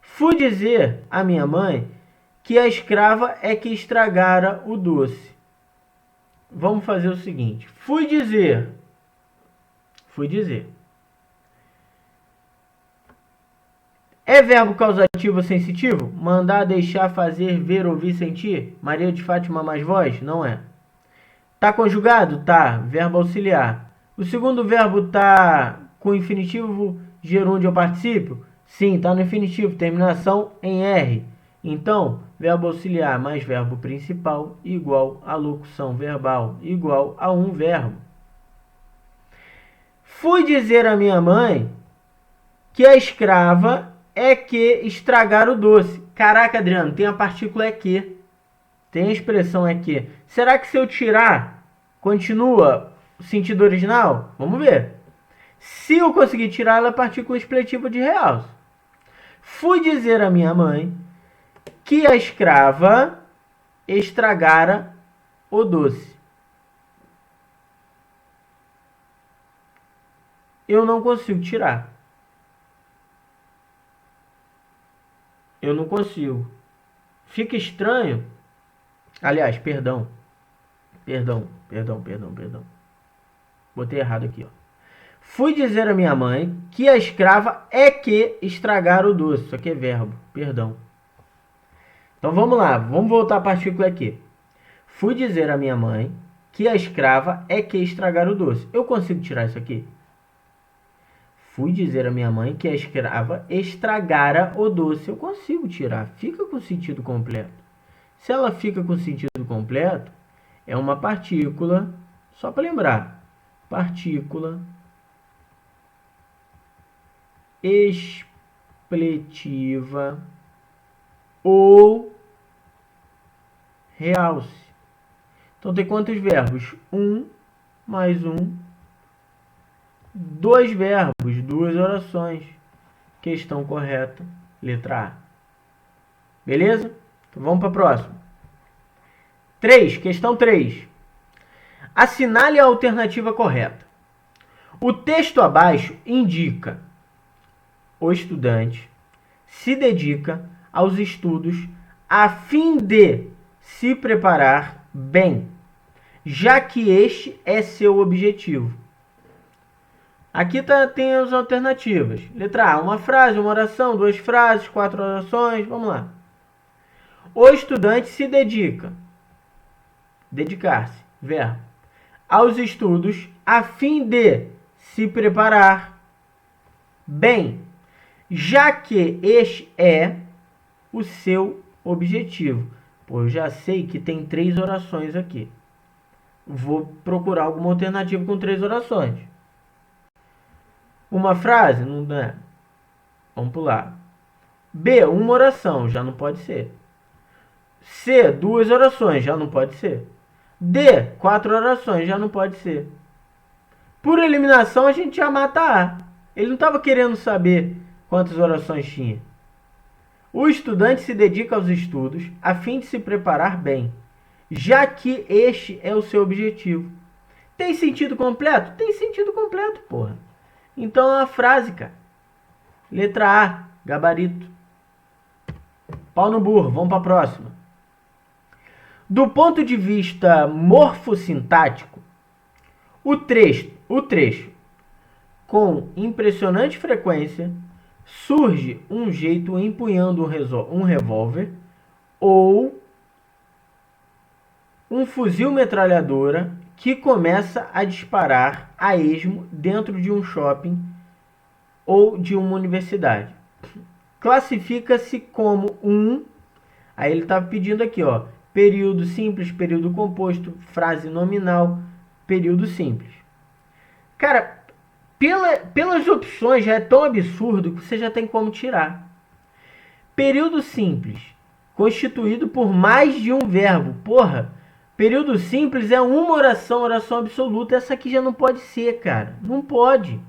Fui dizer à minha mãe que a escrava é que estragara o doce. Vamos fazer o seguinte. Fui dizer. É verbo causativo ou sensitivo? Mandar, deixar, fazer, ver, ouvir, sentir? Maria de Fátima mais voz? Não é. Tá conjugado? Tá. Verbo auxiliar. O segundo verbo tá com infinitivo gerúndio ou particípio? Sim, tá no infinitivo. Terminação em R. Então, verbo auxiliar mais verbo principal igual a locução verbal igual a um verbo. Fui dizer à minha mãe que a escrava é que estragar o doce. Caraca, Adriano, tem a partícula é que. Tem a expressão é que. Será que se eu tirar, continua o sentido original? Vamos ver. Se eu conseguir tirar, ela é partícula expletiva de realce. Fui dizer à minha mãe que a escrava estragara o doce. Eu não consigo tirar. Eu não consigo. Fica estranho. Aliás, perdão. Botei errado aqui, ó. Fui dizer à minha mãe que a escrava é que estragara o doce. Isso aqui é verbo. Perdão. Então vamos lá. Vamos voltar à partícula aqui. Fui dizer à minha mãe que a escrava é que estragara o doce. Eu consigo tirar isso aqui? Fui dizer à minha mãe que a escrava estragara o doce. Eu consigo tirar. Fica com sentido completo. Se ela fica com sentido completo, é uma partícula, só para lembrar, partícula expletiva ou realce. Então tem quantos verbos? Um mais um. Dois verbos, duas orações. Questão correta, letra A. Beleza? Então vamos para a próxima. 3, questão 3. Assinale a alternativa correta. O texto abaixo indica: o estudante se dedica aos estudos a fim de se preparar bem, já que este é seu objetivo. Aqui tem as alternativas. Letra A, uma frase, uma oração, duas frases, quatro orações. Vamos lá. O estudante se dedica. Dedicar-se, verbo. Aos estudos a fim de se preparar bem, já que este é o seu objetivo. Pô, eu já sei que tem 3 orações aqui. Vou procurar alguma alternativa com 3 orações. Uma frase? Não dá. Vamos pular. B, uma oração. Já não pode ser. C, 2 orações. Já não pode ser. D, 4 orações. Já não pode ser. Por eliminação, a gente já mata A. Ele não estava querendo saber quantas orações tinha. O estudante se dedica aos estudos a fim de se preparar bem, já que este é o seu objetivo. Tem sentido completo? Tem sentido completo, porra. Então é uma frase, cara. Letra A, gabarito. Pau no burro, vamos para a próxima. Do ponto de vista morfossintático, o trecho com impressionante frequência surge um jeito empunhando um revólver ou um fuzil metralhadora que começa a disparar a esmo dentro de um shopping ou de uma universidade. Classifica-se como aí ele está pedindo aqui, ó, período simples, período composto, frase nominal, período simples. Cara, pelas opções já é tão absurdo que você já tem como tirar. Período simples, constituído por mais de um verbo. Porra, período simples é uma oração absoluta. Essa aqui já não pode ser, cara. Não pode.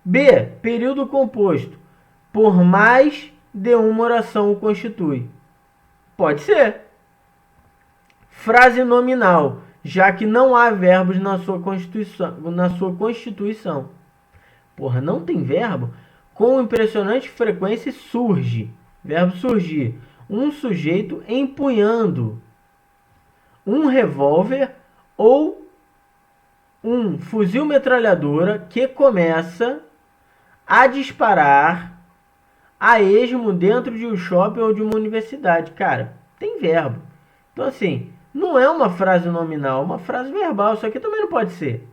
B, período composto. por mais de uma oração o constitui. Pode ser. Frase nominal, já que não há verbos na sua constituição. Porra, não tem verbo? Com impressionante frequência surge, verbo surgir, um sujeito empunhando um revólver ou um fuzil metralhadora que começa a disparar a esmo dentro de um shopping ou de uma universidade. Cara, tem verbo. Então assim, não é uma frase nominal, é uma frase verbal. Isso aqui também não pode ser.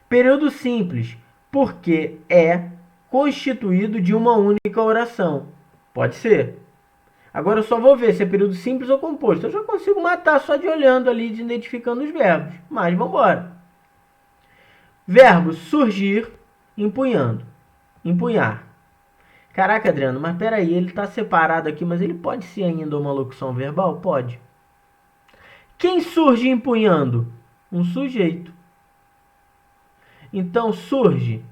Período simples, porque é constituído de uma única oração. Pode ser. Agora eu só vou ver se é período simples ou composto. Eu já consigo matar só de olhando ali, de identificando os verbos. Mas vamos embora. Verbo surgir, empunhando. Empunhar. Caraca, Adriano, mas peraí, ele está separado aqui, mas ele pode ser ainda uma locução verbal? Pode. Quem surge empunhando? Um sujeito. Então surge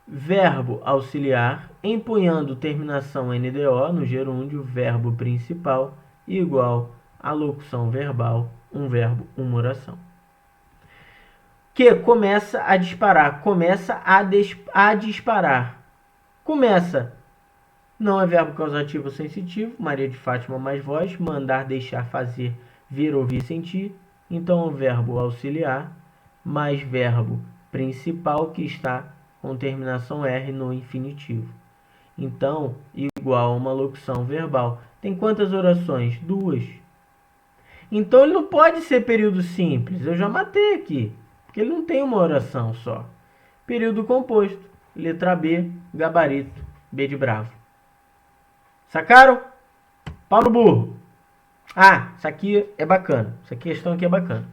verbo auxiliar, empunhando terminação NDO no gerúndio, verbo principal, igual a locução verbal, um verbo, uma oração. Que começa a disparar, começa a disparar. Começa, não é verbo causativo ou sensitivo, Maria de Fátima mais voz, mandar, deixar, fazer, ver, ouvir, sentir. Então o verbo auxiliar mais verbo principal que está com terminação R no infinitivo. Então, igual a uma locução verbal. Tem quantas orações? 2. Então ele não pode ser período simples. Eu já matei aqui. Porque ele não tem uma oração só. Período composto. Letra B, gabarito, B de bravo. Sacaram? Pau no burro. Ah, isso aqui é bacana. Essa questão aqui é bacana.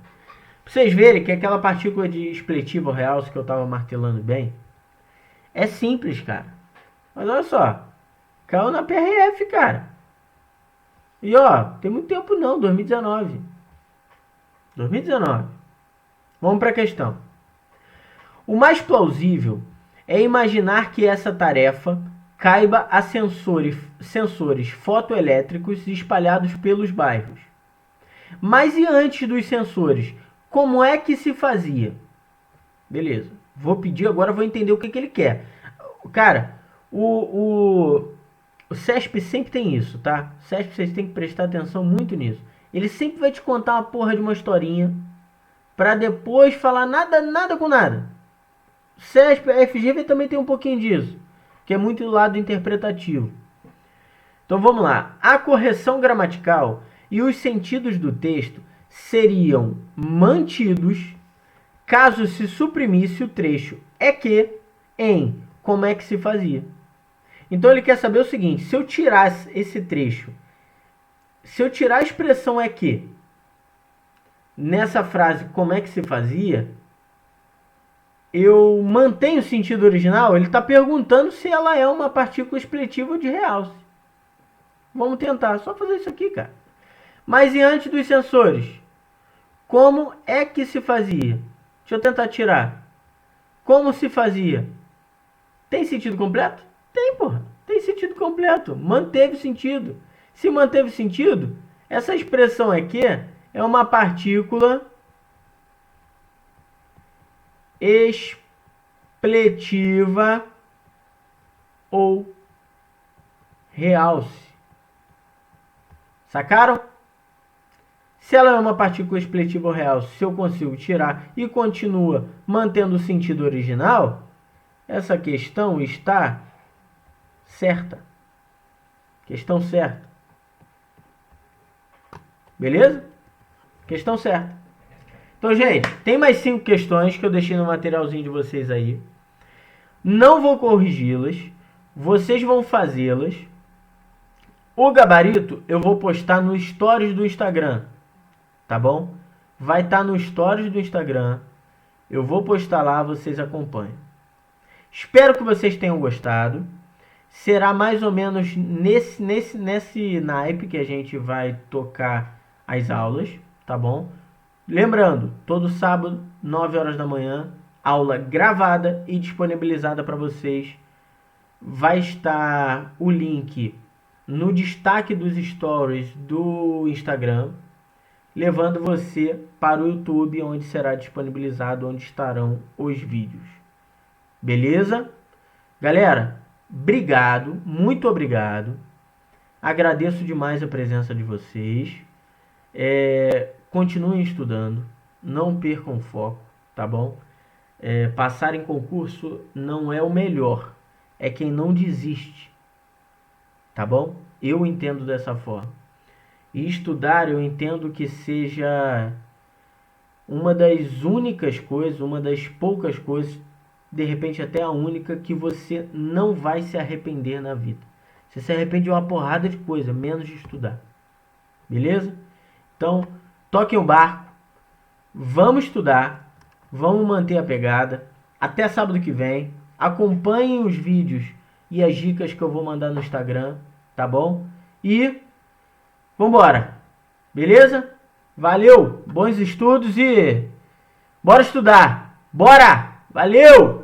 Pra vocês verem que aquela partícula de expletivo real que eu estava martelando bem, é simples, cara. Mas olha só. Caiu na PRF, cara. E ó, tem muito tempo não, 2019. 2019. Vamos para a questão. O mais plausível é imaginar que essa tarefa caiba a sensores fotoelétricos espalhados pelos bairros. Mas e antes dos sensores, como é que se fazia? Beleza. Vou pedir agora, vou entender o que ele quer. Cara, o CESP sempre tem isso, tá? O CESP vocês têm que prestar atenção muito nisso. Ele sempre vai te contar uma porra de uma historinha pra depois falar nada com nada. O CESP, a FGV também tem um pouquinho disso, que é muito do lado interpretativo. Então vamos lá. A correção gramatical e os sentidos do texto seriam mantidos caso se suprimisse o trecho é que em como é que se fazia. Então ele quer saber o seguinte: se eu tirar esse trecho, se eu tirar a expressão é que nessa frase como é que se fazia, eu mantenho o sentido original. Ele está perguntando se ela é uma partícula expletiva de realce. Vamos tentar, só fazer isso aqui, cara. Mas e antes dos sensores? Como é que se fazia? Deixa eu tentar tirar. Como se fazia? Tem sentido completo? Tem, porra. Tem sentido completo. Manteve sentido. Se manteve sentido, essa expressão aqui é uma partícula expletiva ou realce. Sacaram? Se ela é uma partícula expletiva ou realce, se eu consigo tirar e continua mantendo o sentido original, essa questão está certa. Questão certa. Beleza? Questão certa. Então, gente, tem mais 5 questões que eu deixei no materialzinho de vocês aí. Não vou corrigi-las. Vocês vão fazê-las. O gabarito eu vou postar no Stories do Instagram. Tá bom? Vai estar no Stories do Instagram. Eu vou postar lá, vocês acompanham. Espero que vocês tenham gostado. Será mais ou menos nesse naipe que a gente vai tocar as aulas, tá bom? Lembrando, todo sábado, 9 horas da manhã, aula gravada e disponibilizada para vocês vai estar o link no destaque dos stories do Instagram, levando você para o YouTube, onde será disponibilizado, onde estarão os vídeos. Beleza? Galera, obrigado, muito obrigado. Agradeço demais a presença de vocês. Continuem estudando, não percam o foco, tá bom? Passar em concurso não é o melhor, é quem não desiste, tá bom? Eu entendo dessa forma. E estudar eu entendo que seja uma das únicas coisas, uma das poucas coisas, de repente até a única, que você não vai se arrepender na vida. Você se arrepende de uma porrada de coisa, menos de estudar. Beleza? Então, toquem o barco, vamos estudar, vamos manter a pegada. Até sábado que vem. Acompanhem os vídeos e as dicas que eu vou mandar no Instagram, tá bom? E vambora, beleza? Valeu, bons estudos e bora estudar! Bora! Valeu!